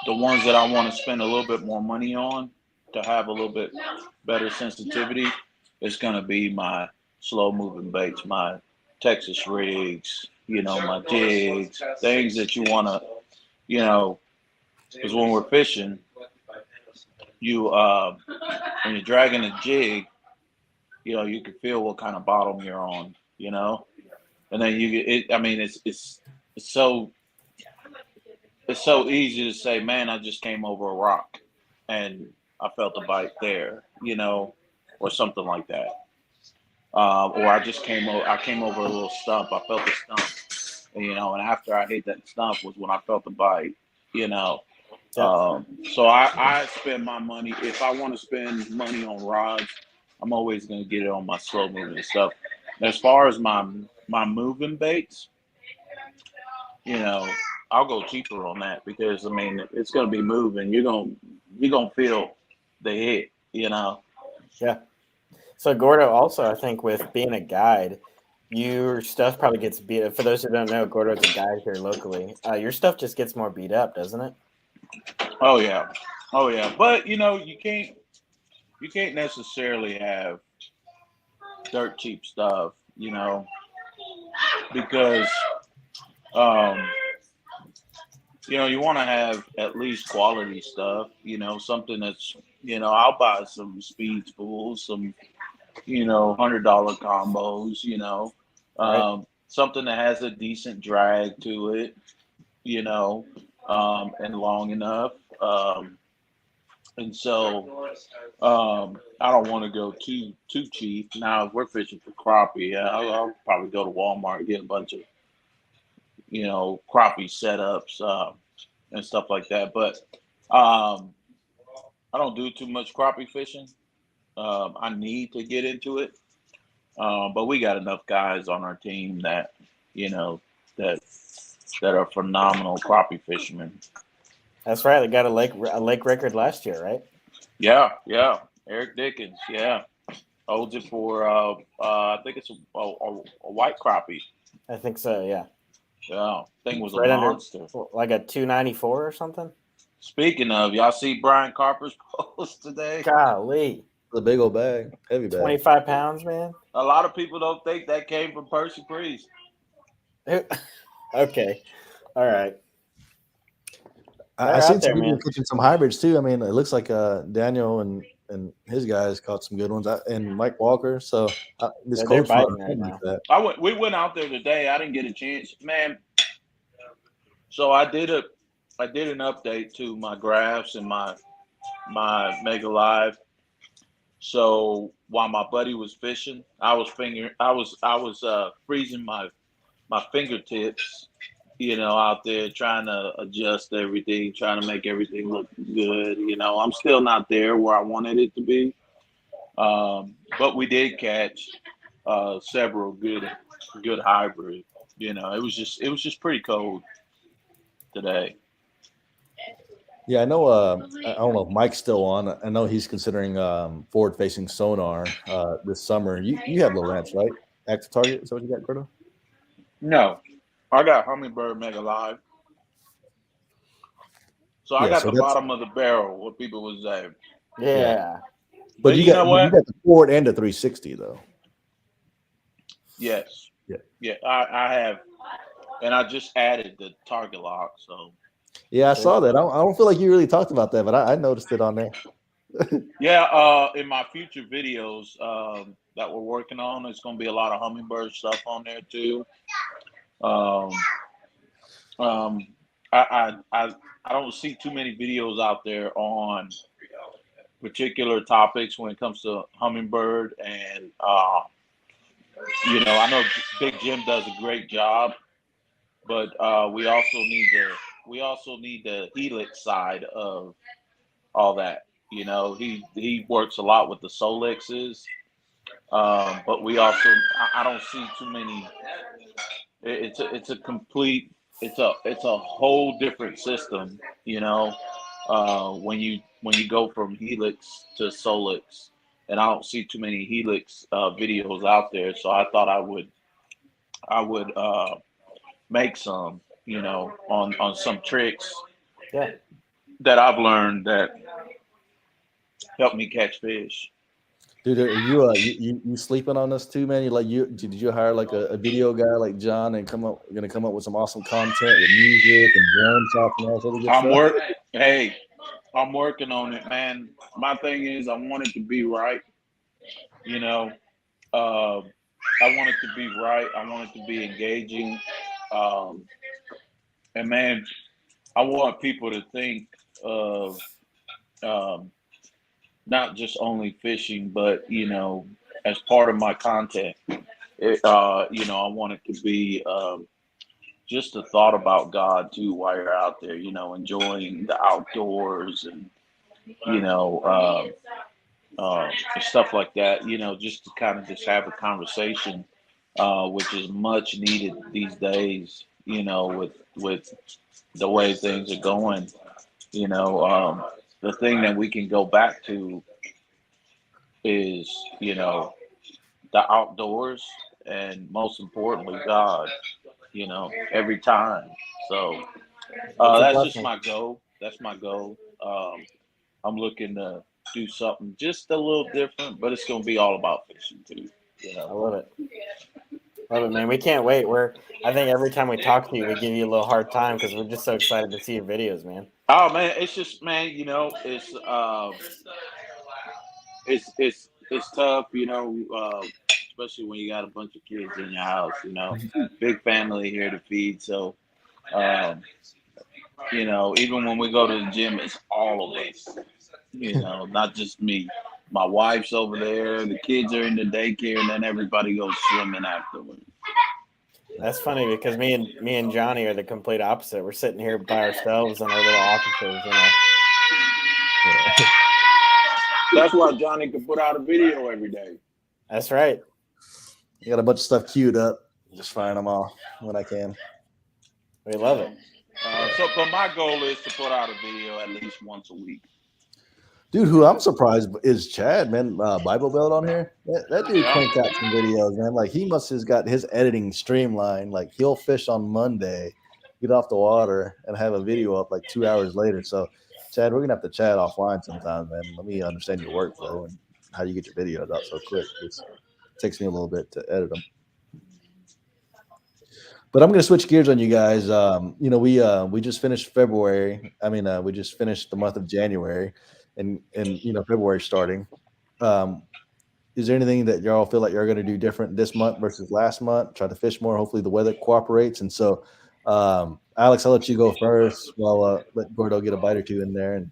the ones that I want to spend a little bit more money on to have a little bit better sensitivity is going to be my slow moving baits, my Texas rigs, my jigs, things that you want to, because when we're fishing, when you're dragging a jig, you can feel what kind of bottom you're on, and then you get it. I mean, it's so easy to say, man, I just came over a rock and I felt a bite there, or something like that. Or I came over a little stump. I felt the stump, and after I hit that stump was when I felt the bite, So I spend my money. If I want to spend money on rods, I'm always going to get it on my slow moving stuff. As far as my moving baits, I'll go cheaper on that because it's going to be moving. You're gonna feel the hit. Yeah. So Gordo, also, I think with being a guide, your stuff probably gets beat up. For those who don't know, Gordo's a guide here locally. Your stuff just gets more beat up, doesn't it? Oh yeah. But you can't necessarily have dirt cheap stuff, because you want to have at least quality stuff, something that's, I'll buy some speed spools, some $100 combos, Right. something that has a decent drag to it, you know, and long enough. And so I don't want to go too cheap. Now, if we're fishing for crappie, I'll probably go to Walmart and get a bunch of crappie setups and stuff like that. But um, I don't do too much crappie fishing. I need to get into it, but we got enough guys on our team that you know that that are phenomenal crappie fishermen. That's right. They got a lake record last year, right? Yeah, yeah. Eric Dickens, yeah, holds it for I think it's a white crappie. I think so. Yeah. Yeah, thing was a Right under monster. like a 294 or something. Speaking of, y'all see Brian Carper's post today? Golly, The big old bag, heavy bag. 25 pounds, man. A lot of people don't think that came from Percy Priest. Okay, all right. I They're seen out there, some people man. catching some hybrids too. I mean, it looks like Daniel and his guys caught some good ones, and Mike Walker. So this They're cold front biting right now. like that. We went out there today. I didn't get a chance, man. So I did an update to my graphs and my Mega Live. So while my buddy was fishing, I was freezing my fingertips, out there trying to adjust everything, trying to make everything look good. I'm still not there where I wanted it to be, but we did catch several good hybrids. It was just pretty cold today. Yeah, I know. I don't know if Mike's still on. I know he's considering forward-facing sonar this summer. You have Lowrance, right? Active target. Is that what you got, Cordo? No, I got Humminbird Mega Live. So I got the bottom of the barrel, what people would say. Yeah. But you got what? You got the forward and the 360 though. Yes. Yeah. I have, and I just added the target lock. So. Yeah, I saw that. I don't feel like you really talked about that, but I noticed it on there. Yeah, in my future videos that we're working on, there's going to be a lot of Humminbird stuff on there too. I don't see too many videos out there on particular topics when it comes to Humminbird, and I know Big Jim does a great job, but we also need the helix side of all that. He works a lot with the Solexes, but we also I don't see too many. It's a complete. It's a whole different system. When you go from helix to Solex, and I don't see too many helix videos out there. So I thought I would make some, on some tricks that I've learned that help me catch fish. Dude, are you sleeping on this too, man? Did you hire like a video guy like John and gonna come up with some awesome content with music and drum shots and all that other good stuff? I'm working on it, man. My thing is I want it to be right. I want it to be right. I want it to be engaging. And man, I want people to think of not just only fishing, but as part of my content. I want it to be just a thought about God too while you're out there. Enjoying the outdoors and stuff like that. Just to kind of just have a conversation, which is much needed these days. With the way things are going. The thing that we can go back to is, the outdoors, and most importantly, God, every time. So that's just my goal. That's my goal. I'm looking to do something just a little different, but it's going to be all about fishing too. I love it. Love it, man. We can't wait. I think every time we talk to you, we give you a little hard time because we're just so excited to see your videos, man. Oh man, it's just, man, it's tough, especially when you got a bunch of kids in your house. Big family here to feed. So, um, even when we go to the gym, it's all of us. Not just me. My wife's over there. The kids are in the daycare, and then everybody goes swimming afterwards. That's funny because me and Johnny are the complete opposite. We're sitting here by ourselves in our little offices, That's why Johnny can put out a video every day. That's right. You got a bunch of stuff queued up. Just firing them all when I can. We love it. But my goal is to put out a video at least once a week. Dude, who I'm surprised is Chad, man. Bible Belt on here. That dude cranked out some videos, man. Like he must have got his editing streamlined. Like he'll fish on Monday, get off the water, and have a video up like 2 hours later. So, Chad, we're gonna have to chat offline sometime, man. Let me understand your workflow and how you get your videos out so quick. It takes me a little bit to edit them. But I'm going to switch gears on you guys. We just finished February. We just finished the month of January, and February starting. Is there anything that y'all feel like you're going to do different this month versus last month? Try to fish more. Hopefully the weather cooperates. And so, Alex, I'll let you go first while let Gordo get a bite or two in there. And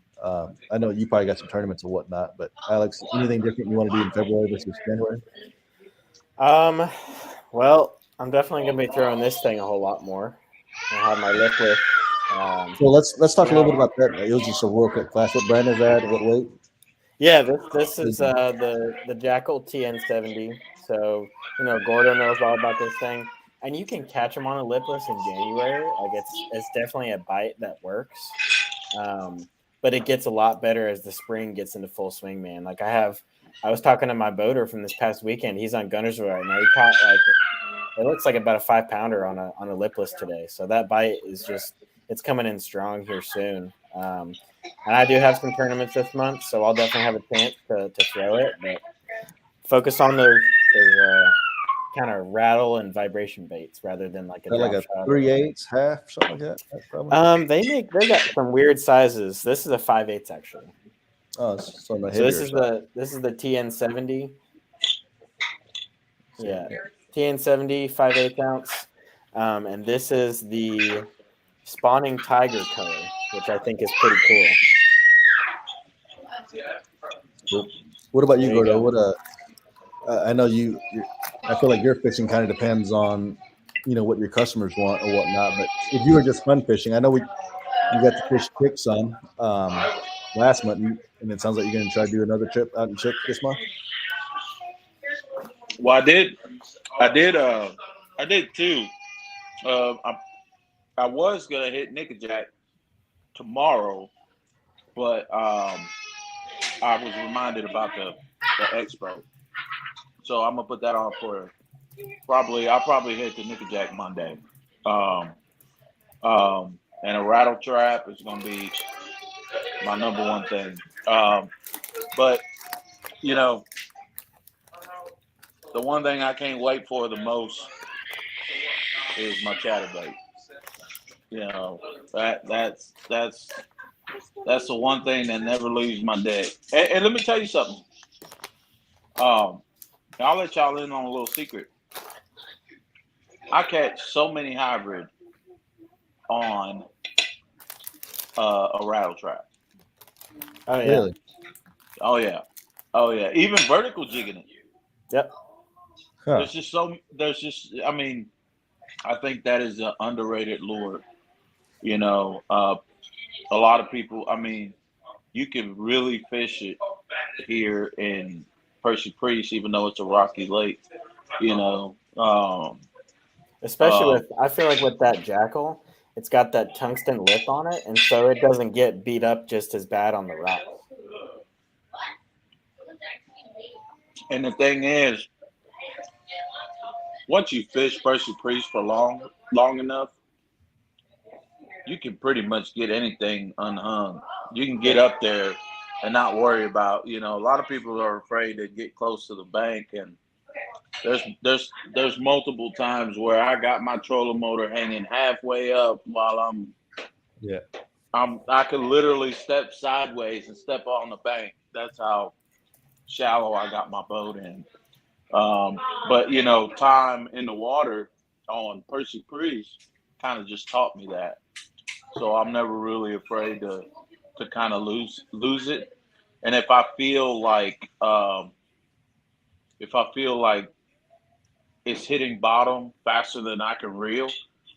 I know you probably got some tournaments or whatnot. But Alex, anything different you want to do in February versus January? Well, I'm definitely going to be throwing this thing a whole lot more. I have my lipless. So let's talk a little bit about that. It was just a real quick class. What brand is that? What weight? Yeah, this is the Jackal TN70. So Gordo knows all about this thing, and you can catch them on a lipless in January. Like it's definitely a bite that works, but it gets a lot better as the spring gets into full swing, man. Like I was talking to my boater from this past weekend. He's on Gunnersville right now. He caught it looks like about a 5-pounder on a lipless today. So that bite is it's coming in strong here soon. And I do have some tournaments this month, so I'll definitely have a chance to throw it. But focus on those kind of rattle and vibration baits rather than like a 3/8 half, something like that. They got some weird sizes. This is a 5/8 actually. Oh, so this is the TN70. Yeah, TN70 5/8 ounce, and this is the spawning tiger color, which I think is pretty cool. What about you, Gordo? What I know I feel like your fishing kind of depends on what your customers want or whatnot. But if you were just fun fishing, I know you got to fish Chick some last month, and it sounds like you're going to try to do another trip out in Chick this month. Well, I did too. I was gonna hit Nickajack tomorrow, but I was reminded about the expo, so I'm gonna put that on for I'll probably hit the Nickajack Monday. And a rattle trap is gonna be my number one thing. But the one thing I can't wait for the most is my chatterbait. That's the one thing that never leaves my deck. And let me tell you something. I'll let y'all in on a little secret. I catch so many hybrid on a rattle trap. Oh yeah. Really? Oh yeah. Even vertical jigging it. Yep. Huh. I think that is an underrated lure. A lot of people, you can really fish it here in Percy Priest, even though it's a rocky lake, Especially I feel like with that Jackal, it's got that tungsten lip on it, and so it doesn't get beat up just as bad on the rock. And the thing is, once you fish Percy Priest for long enough, you can pretty much get anything unhung. You can get up there and not worry about, a lot of people are afraid to get close to the bank, and there's multiple times where I got my trolling motor hanging halfway up while I could literally step sideways and step on the bank. That's how shallow I got my boat in. But time in the water on Percy Priest kind of just taught me that. So I'm never really afraid to kind of lose it. And if I feel like it's hitting bottom faster than I can reel,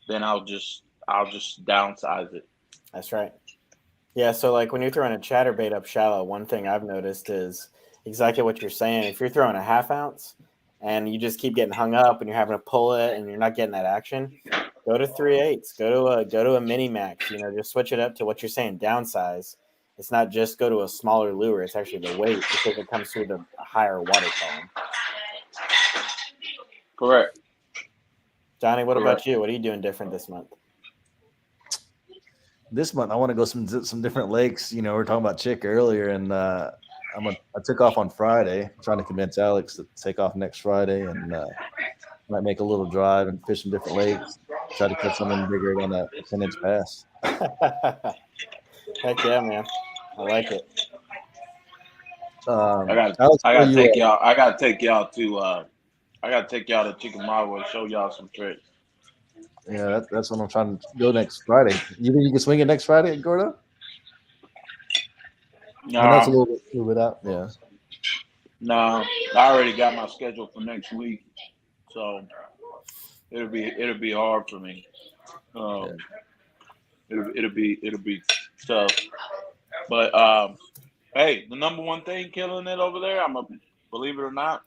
then I'll just downsize it. That's right. Yeah, so like when you're throwing a chatterbait up shallow, one thing I've noticed is exactly what you're saying. If you're throwing a half ounce and you just keep getting hung up and you're having to pull it and you're not getting that action, go to 3/8. Go to a mini max. Just switch it up to what you're saying, downsize. It's not just go to a smaller lure. It's actually the weight because it comes through the higher water column. Correct. Johnny, what about Correct. you? What are you doing different this month? This month I want to go some different lakes. We were talking about Chick earlier, and I took off on Friday, trying to convince Alex to take off next Friday, and might make a little drive and fish some different lakes. Try to catch something bigger than a 10-inch bass. Heck yeah, man. I like it. I got Alex, I where gotta you take at? y'all. I gotta take y'all to Chickamauga and show y'all some tricks. Yeah, that's when I'm trying to go next Friday. You think you can swing it next Friday, Gordo? I know it's a No, little bit out. Yeah. no, I already got my schedule for next week, so it'll be hard for me. Yeah. Um, it'll be tough. But hey, the number one thing killing it over there, believe it or not,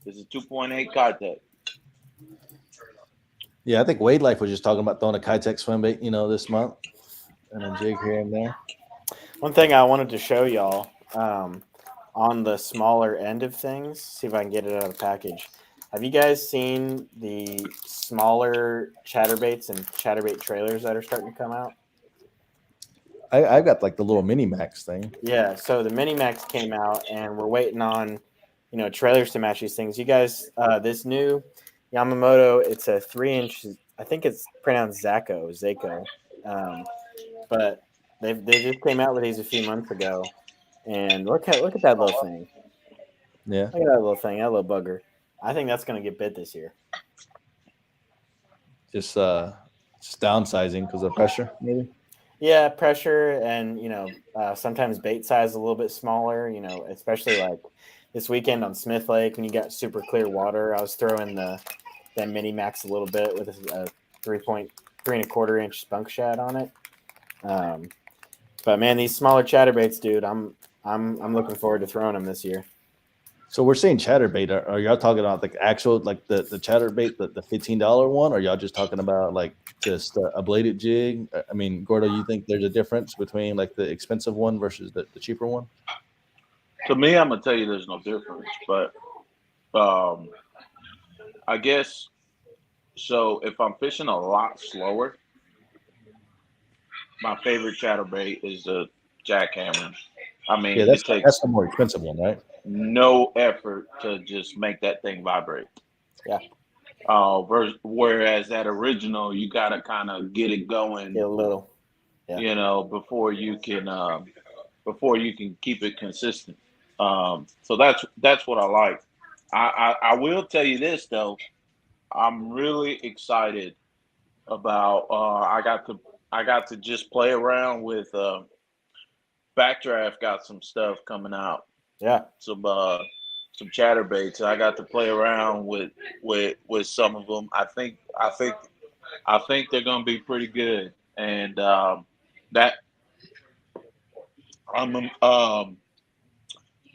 is a 2.8 Kitech. Yeah, I think Wade Life was just talking about throwing a Kitech swim bait, this month, and a jig here and there. One thing I wanted to show y'all on the smaller end of things, see if I can get it out of the package. Have you guys seen the smaller chatterbaits and chatterbait trailers that are starting to come out? I've got like the little mini max thing. Yeah, so the Mini Max came out, and we're waiting on, trailers to match these things. You guys, this new Yamamoto, it's a 3-inch. I think it's pronounced Zako, but they just came out with these a few months ago, and look at that little thing. Yeah. Look at that little thing, that little bugger. I think that's gonna get bit this year. Just downsizing because of pressure, maybe. Yeah, pressure and sometimes bait size a little bit smaller. Especially like this weekend on Smith Lake when you got super clear water. I was throwing that Mini Max a little bit with a 3.3 1/4 inch spunk shad on it. But man, these smaller chatterbaits, dude, I'm looking forward to throwing them this year. So we're saying chatterbait. Are y'all talking about the actual like the chatterbait, the $15 one? Or y'all just talking about like just a bladed jig? I mean, Gordo, you think there's a difference between like the expensive one versus the cheaper one? To me, I'm gonna tell you there's no difference, but um, I guess so. If I'm fishing a lot slower, my favorite chatterbait is the jackhammer. I Yeah, mean, that's it that's takes the more expensive one, right? no effort to just make that thing vibrate. Yeah, Whereas that original, you gotta kind of get it going, get a little. Yeah, before you can keep it consistent. So that's what I like. I will tell you this though, I'm really excited about. I got to just play around with Backdraft. Got some stuff coming out. yeah. Some chatterbaits. I got to play around with some of them. I think they're gonna be pretty good. And that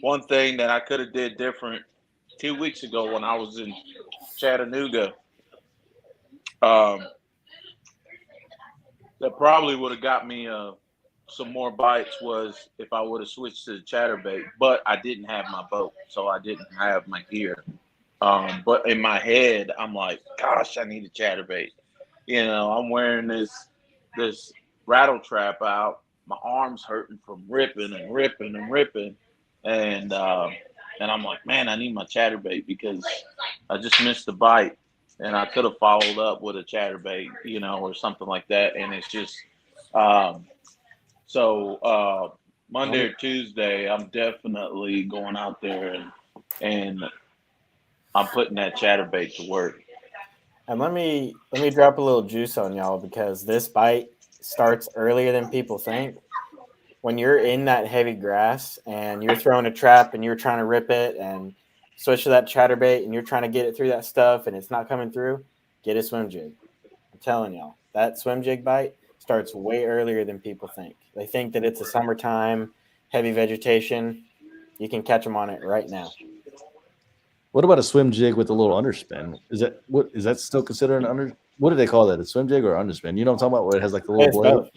one thing that I could have did different 2 weeks ago when I was in Chattanooga, um, that probably would have got me some more bites was if I would have switched to the chatterbait. But I didn't have my boat, so I didn't have my gear. But in my head, I'm like, gosh, I need a chatterbait. I'm wearing this rattle trap out. My arms hurting from ripping and ripping and ripping, and I'm like, man, I need my chatterbait because I just missed the bite, and I could have followed up with a chatterbait, or something like that. And it's just um, Monday One or Tuesday, I'm definitely going out there and I'm putting that chatterbait to work. And let me drop a little juice on y'all because this bite starts earlier than people think. When you're in that heavy grass and you're throwing a trap and you're trying to rip it and switch to that chatterbait and you're trying to get it through that stuff and it's not coming through, get a swim jig. I'm telling y'all, that swim jig bite starts way earlier than people think. They think that it's a summertime, heavy vegetation. You can catch them on it right now. What about a swim jig with a little underspin? Is that still considered an under? What do they call that? A swim jig or underspin? You know what I'm talking about? Where it has like the little It's blade. both.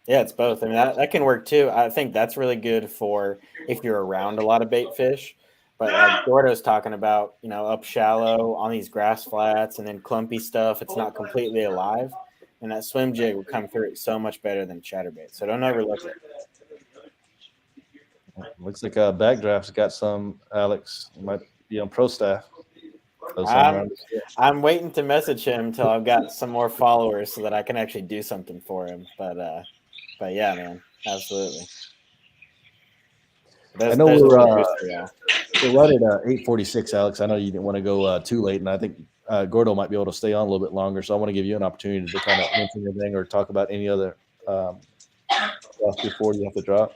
Yeah, it's both. I mean, that can work too. I think that's really good for if you're around a lot of bait fish. But like Gordo's talking about, up shallow on these grass flats and then clumpy stuff, it's not completely alive. And that swim jig will come through it so much better than chatterbait. So don't overlook it. Looks like Backdraft's got some. Alex might be on pro staff. I'm waiting to message him until I've got some more followers so that I can actually do something for him. But yeah, man, absolutely. I know we're right at 8:46, Alex. I know you didn't want to go too late, and I think Gordo might be able to stay on a little bit longer. So I want to give you an opportunity to kind of mention anything or talk about any other stuff before you have to drop.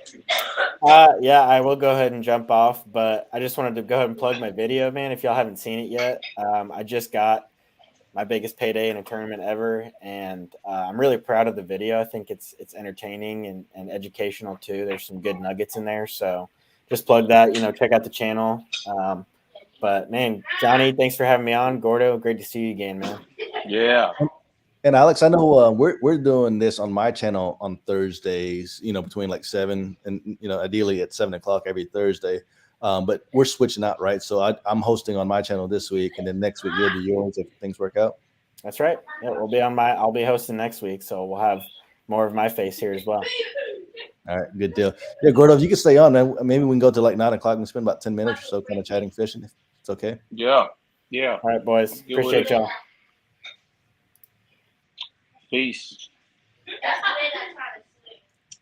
Yeah, I will go ahead and jump off, but I just wanted to go ahead and plug my video, man. If y'all haven't seen it yet, I just got my biggest payday in a tournament ever, and I'm really proud of the video. I think it's entertaining and educational too. There's some good nuggets in there, so just plug that. Check out the channel. But man, Johnny, thanks for having me on. Gordo, great to see you again, man. Yeah. And Alex, I know we're doing this on my channel on Thursdays, between like 7 and, ideally at 7 o'clock every Thursday. But we're switching out, right? So I'm hosting on my channel this week, and then next week you'll do yours if things work out. That's right. Yeah, I'll be hosting next week, so we'll have more of my face here as well. All right, good deal. Yeah, Gordo, if you can stay on, man, maybe we can go to like 9 o'clock and spend about 10 minutes or so kind of chatting fishing, if it's okay. Yeah. All right, boys. Appreciate y'all. Peace.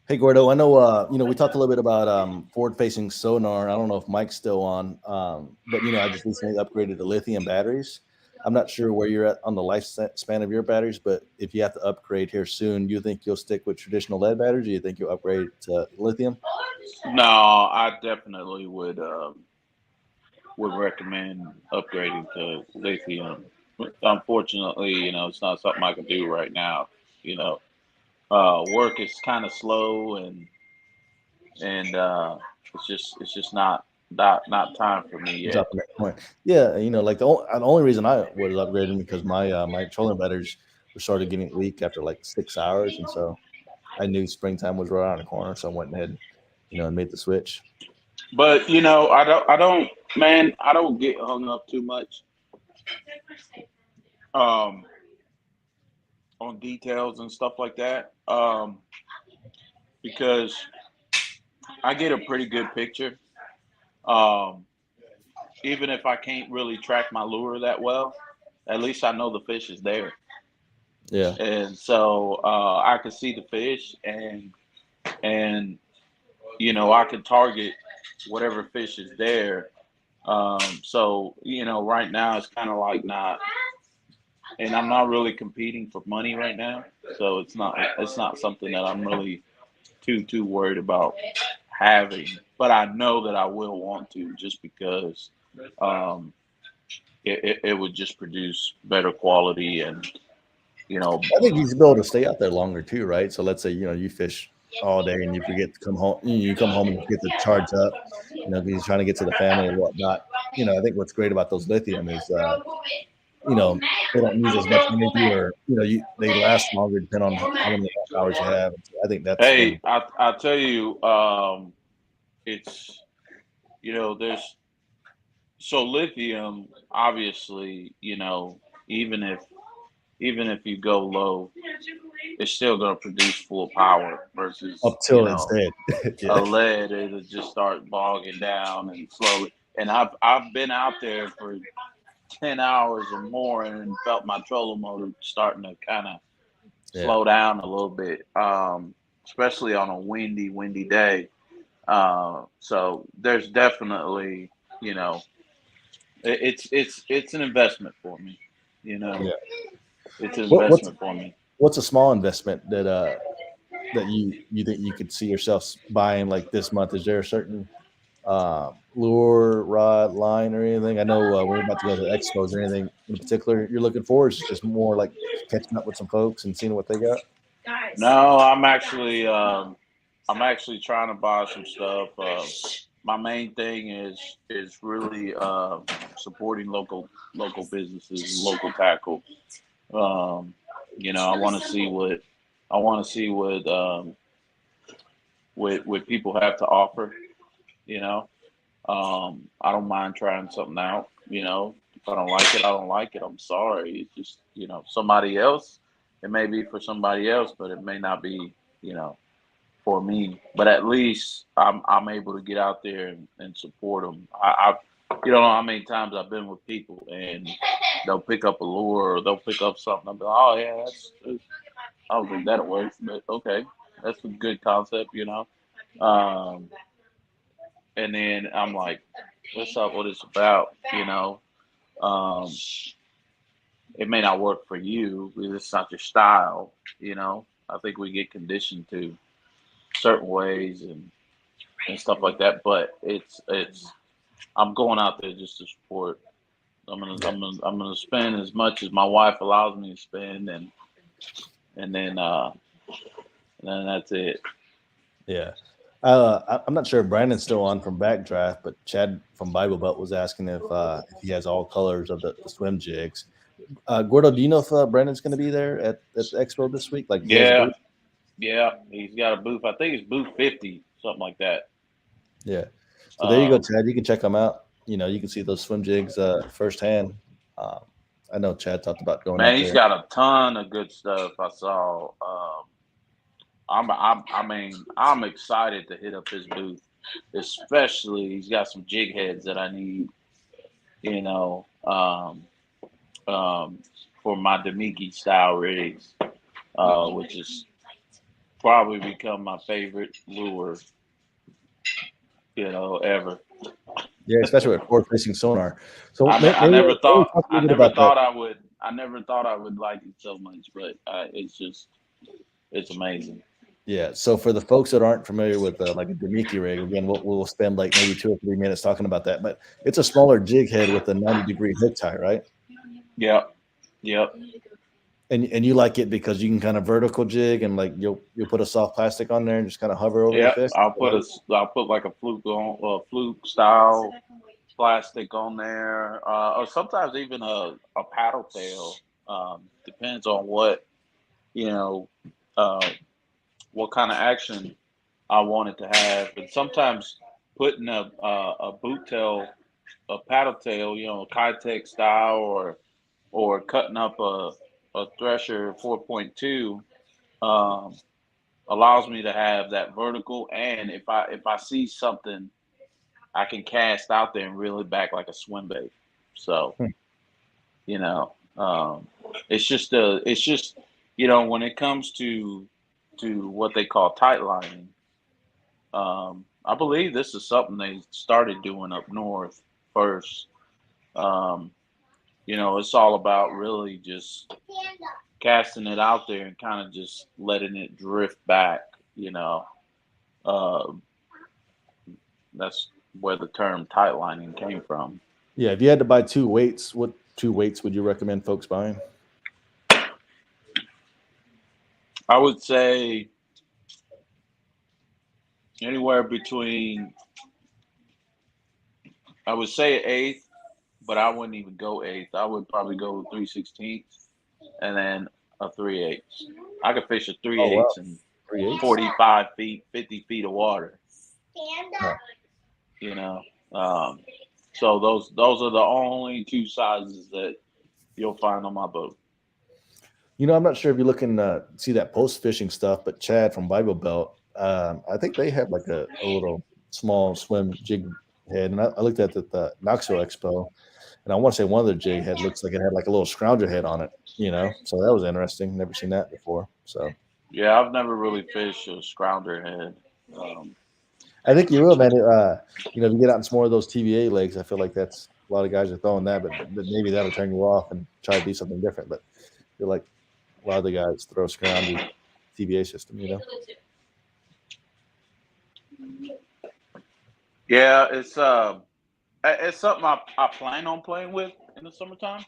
Hey, Gordo, I know, we talked a little bit about forward-facing sonar. I don't know if Mike's still on, but, I just recently upgraded to lithium batteries. I'm not sure where you're at on the lifespan of your batteries, but if you have to upgrade here soon, do you think you'll stick with traditional lead batteries, or do you think you'll upgrade to lithium? No, I definitely would recommend upgrading to lithium. Unfortunately, it's not something I can do right now. Work is kind of slow and it's just not time for me yet. Yeah, like the only reason I was upgrading because my trolling batteries were started getting weak after like 6 hours, and so I knew springtime was right around the corner, so I went ahead, and made the switch. But I don't get hung up too much on details and stuff like that, because I get a pretty good picture. Even if I can't really track my lure that well, at least I know the fish is there. Yeah. And so I can see the fish and I can target whatever fish is there. So right now it's kind of like not, and I'm not really competing for money right now. So it's not something that I'm really too worried about having, but I know that I will want to, just because it would just produce better quality, and I think you should be able to stay out there longer too, right? So let's say you fish all day and you forget to come home. You come home and you get to charge up, because you're trying to get to the family and whatnot. I think what's great about those lithium is they don't use as much energy, or they last longer depending on how many hours you have. I think that's I'll tell you, it's there's so lithium, obviously, even if you go low, it's still going to produce full power versus up till instead a lead. It'll just start bogging down and slowly. And I've been out there for 10 hours or more and felt my trolling motor starting to kind of slow down a little bit, especially on a windy day. So there's definitely, It's an investment for me. You know, Yeah. it's an What, what's investment for me. what's a small investment that you think you could see yourself buying like this month? Is there a certain lure, rod, line, or anything? I know we're about to go to the expos. Is there anything in particular you're looking for? Or is it just more like catching up with some folks and seeing what they got? No, I'm actually trying to buy some stuff. My main thing is really supporting local businesses, local tackle. Um, I want to see what people have to offer. You know, I don't mind trying something out. If I don't like it, I don't like it. I'm sorry. It's just somebody else. It may be for somebody else, but it may not be. You know, for me. But at least I'm able to get out there and support them. You don't know how many times I've been with people and they'll pick up a lure or they'll pick up something. I'll be like, oh yeah, I don't think that'll work, but okay, that's a good concept. Um, and then I'm like, what's up? What it's about? Um, it may not work for you because it's not your style. I think we get conditioned to certain ways and stuff like that. But it's I'm going out there just to support. I'm gonna spend as much as my wife allows me to spend, and then that's it. Yeah. I'm not sure if Brandon's still on from Backdraft, but Chad from Bible Belt was asking if he has all colors of the swim jigs. Gordo, do you know if Brandon's going to be there at the expo this week? Like, he has a Yeah, booth? yeah. He's got a booth. I think it's booth 50, something like that. Yeah. So there you go, Um, Chad. You can check them out. You can see those swim jigs firsthand. Um, I know Chad talked about going Man, out he's there. got a ton of good stuff. I saw. I mean, I'm excited to hit up his booth, especially he's got some jig heads that I need. You know, um, for my Demiki style rigs, which is probably become my favorite lure, ever. Yeah, especially with forward facing sonar. So I, ne- maybe, I never maybe thought talk a I little bit never about that. thought I would I never thought I would like it so much, but it's amazing. Yeah. So for the folks that aren't familiar with like a Demiki rig, again, we'll spend like maybe 2 or 3 minutes talking about that. But it's a smaller jig head with a 90-degree hook tie, right? Yep, yep, And you like it because you can kind of vertical jig and like you'll put a soft plastic on there and just kind of hover over the yep. fish. I'll put like a fluke style plastic on there, or sometimes even a paddle tail. Depends on you know uh, what kind of action I want it to have. And sometimes putting a boot tail, a paddle tail, Kitech style, or cutting up a Thresher 4.2, um, allows me to have that vertical. And if I see something, I can cast out there and reel it back like a swim bait. So Hmm. you know, it's just when it comes to what they call tight lining. I believe this is something they started doing up north first. Um, it's all about really just casting it out there and kind of just letting it drift back. You know, uh, that's where the term tight lining came from. Yeah. If you had to buy 2 weights, what 2 weights would you recommend folks buying? I would say anywhere between, I would say an eighth, but I wouldn't even go eighth. I would probably go 3/16 and then a 3/8. I could fish a three Oh wow, eighths in 3/8. 45 feet, 50 feet of water. Huh. You know, um, so those are the only two sizes that you'll find on my boat. I'm not sure if you're looking to see that post fishing stuff, but Chad from Bible Belt, I think they have like a little small swim jig head, and I looked at the Knoxville Expo, and I want to say one of the jig head looks like it had like a little scrounger head on it. So that was interesting. Never seen that before. So Yeah, I've never really fished a scrounger head. Um, I think you will, man. If you get out in some more of those TVA legs, I feel like that's a lot of guys are throwing that, but maybe that'll turn you off and try to do something different. But I feel like a lot of the guys throw scroungy TBA system, you know. Yeah, it's something I plan on playing with in the summertime.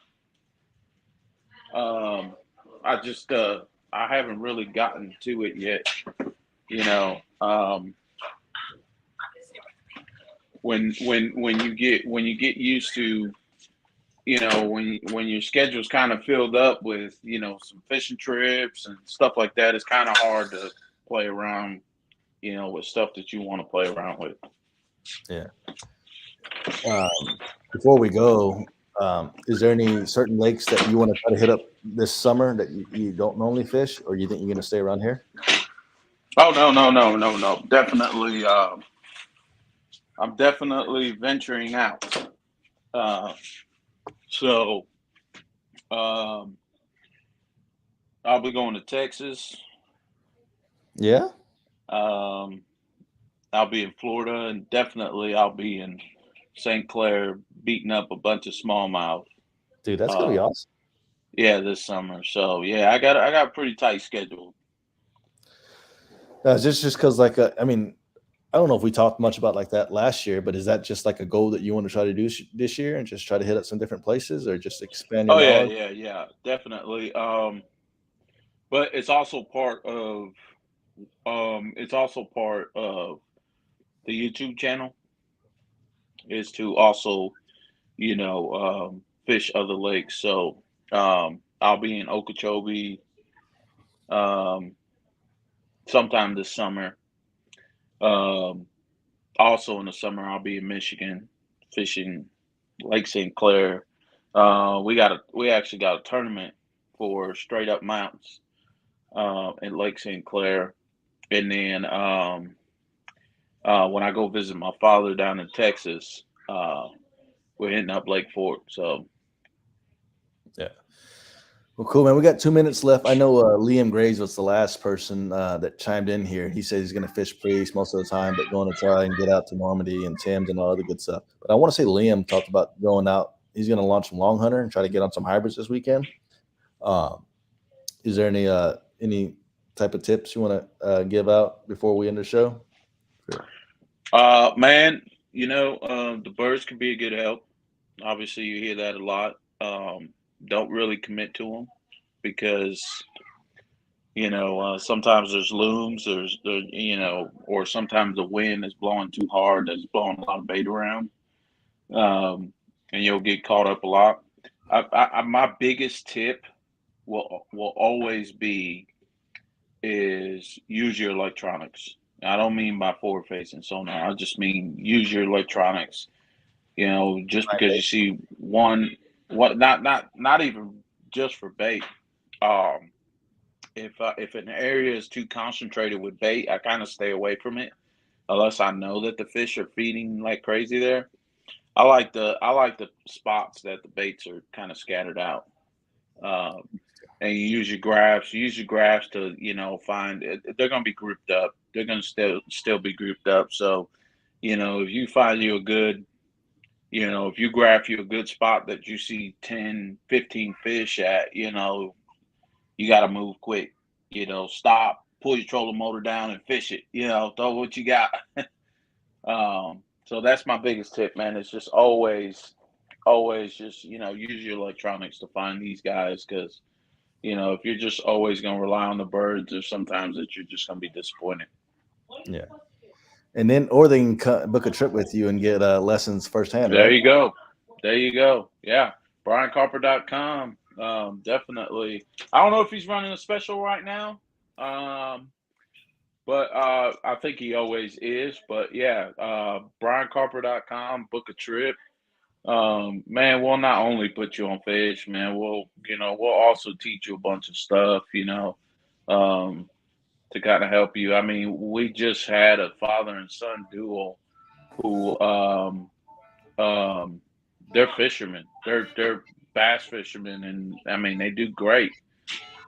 I just I haven't really gotten to it yet. You know, when you get used to, you know, when your schedule's kind of filled up with, you know, some fishing trips and stuff like that, it's kind of hard to play around, you know, with stuff that you want to play around with. Yeah. Before we go, is there any certain lakes that you want to try to hit up this summer that you don't normally fish, or you think you're going to stay around here? Oh, no. Definitely. I'm definitely venturing out. So I'll be going to Texas. Yeah. I'll be in Florida, and definitely I'll be in St. Clair beating up a bunch of smallmouth. Dude, that's going to be awesome. Yeah, this summer. So yeah, I got a pretty tight schedule. Just because, like, I mean, I don't know if we talked much about like that last year, but is that just like a goal that you want to try to do this year and just try to hit up some different places, or just expand your knowledge? Yeah, definitely. But it's also part of the YouTube channel is to also, you know, fish other lakes. So I'll be in Okeechobee sometime this summer. Also in the summer, I'll be in Michigan fishing Lake St. Clair. We actually got a tournament for straight up mounts in Lake St. Clair, and then when I go visit my father down in Texas, we're hitting up Lake Fork. So yeah. Well, cool, man. We got 2 minutes left. I know Liam Graves was the last person that chimed in here. He said he's going to fish Priest most of the time, but going to try and get out to Normandy and Thames and all other good stuff. But I want to say Liam talked about going out. He's going to launch some Long Hunter and try to get on some hybrids this weekend. Is there any type of tips you want to give out before we end the show? Man, you know, the birds can be a good help. Obviously, you hear that a lot. Don't really commit to them because, you know, sometimes there's looms, you know, or sometimes the wind is blowing too hard. That's blowing a lot of bait around, and you'll get caught up a lot. My biggest tip will always be is use your electronics. I don't mean by forward facing sonar. I just mean use your electronics. You know, just because you see not even just for bait. If an area is too concentrated with bait, I kind of stay away from it unless I know that the fish are feeding like crazy there. I like the spots that the baits are kind of scattered out. And you use your graphs. Use your graphs to, you know, find it. They're going to be grouped up. They're going to still be grouped up. So, you know, if you find you a good, you know, if you graph you a good spot that you see 10, 15 fish at, you know, you got to move quick. You know, stop, pull your trolling motor down and fish it. You know, throw what you got. So that's my biggest tip, man. It's just always just, you know, use your electronics to find these guys because, you know, if you're just always going to rely on the birds, there's sometimes that you're just going to be disappointed. Yeah. And then, or they can book a trip with you and get lessons firsthand. There right? you go. There you go. Yeah. BrianCarper.com. Definitely. I don't know if he's running a special right now. But I think he always is. But yeah, BrianCarper.com, book a trip. Man, we'll not only put you on fish, man, we'll also teach you a bunch of stuff, you know, to kind of help you. I mean, we just had a father and son duo who they're fishermen. They're bass fishermen, and I mean they do great.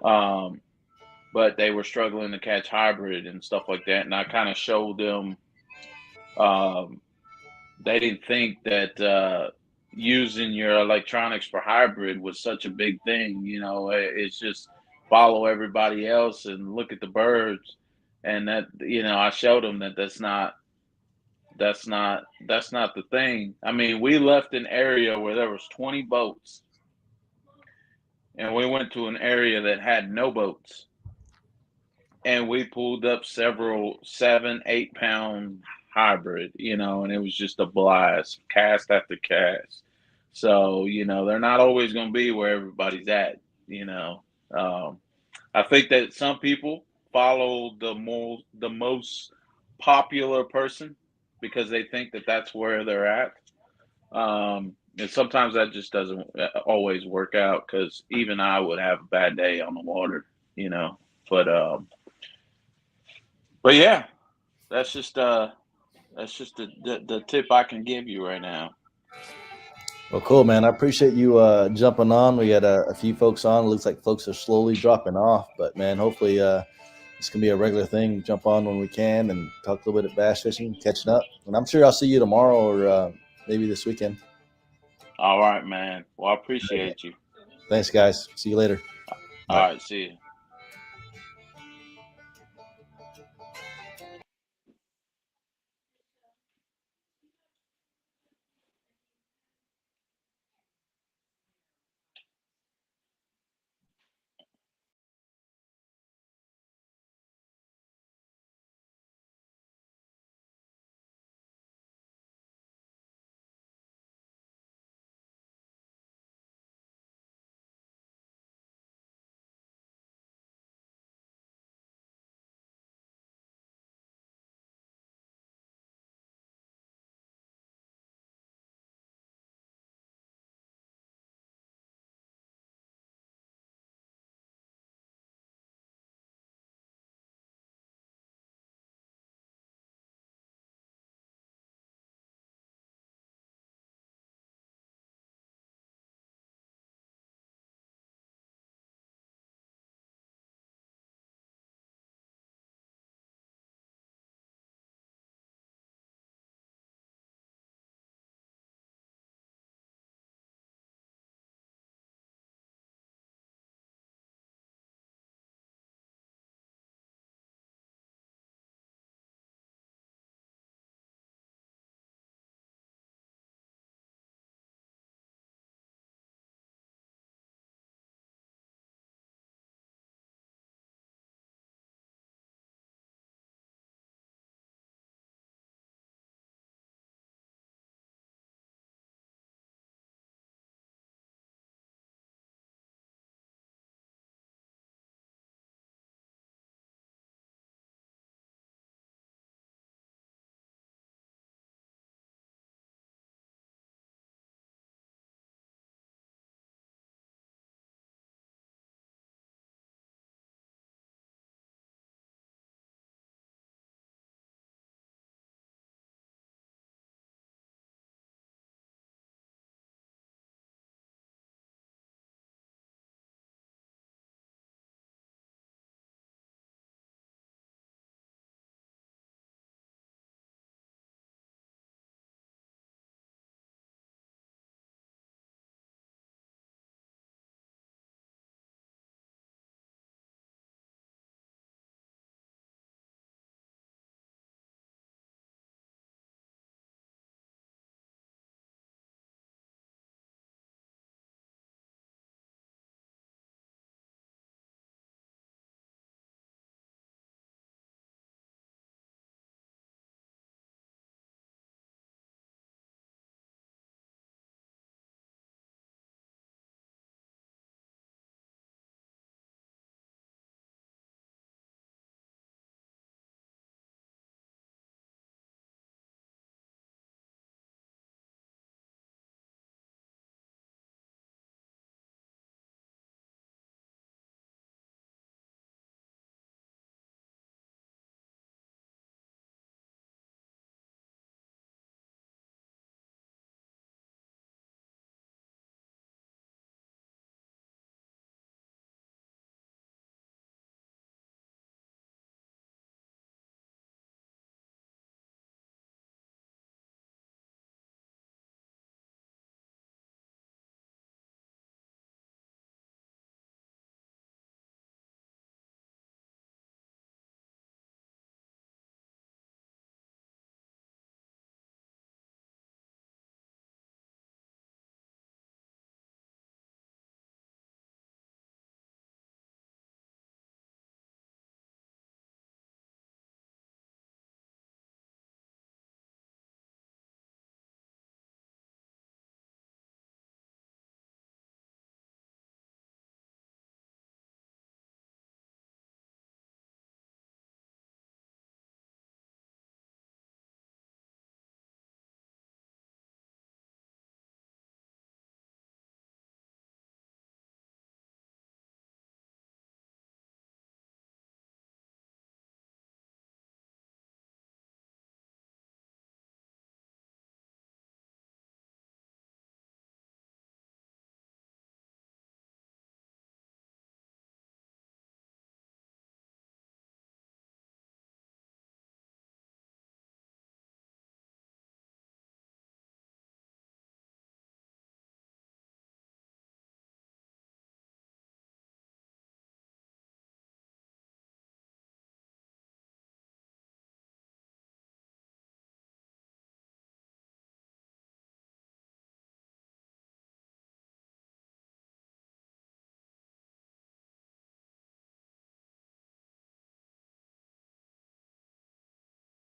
But they were struggling to catch hybrid and stuff like that, and I kind of showed them. They didn't think that using your electronics for hybrid was such a big thing. It's just follow everybody else and look at the birds, and that I showed them that that's not the thing. I mean, we left an area where there was 20 boats, and we went to an area that had no boats, and we pulled up several 7-8 pound hybrid, and it was just a blast, cast after cast. So they're not always going to be where everybody's at. I think that some people follow the most popular person because they think that that's where they're at. And sometimes that just doesn't always work out, because even I would have a bad day on the water, But yeah, that's just the tip I can give you right now. Well, cool, man. I appreciate you jumping on. We had a few folks on. It looks like folks are slowly dropping off, but man, hopefully this can be a regular thing. Jump on when we can and talk a little bit of bass fishing, catching up. And I'm sure I'll see you tomorrow or maybe this weekend. All right, man. Well, I appreciate you. Thanks, guys. See you later. All right, see you.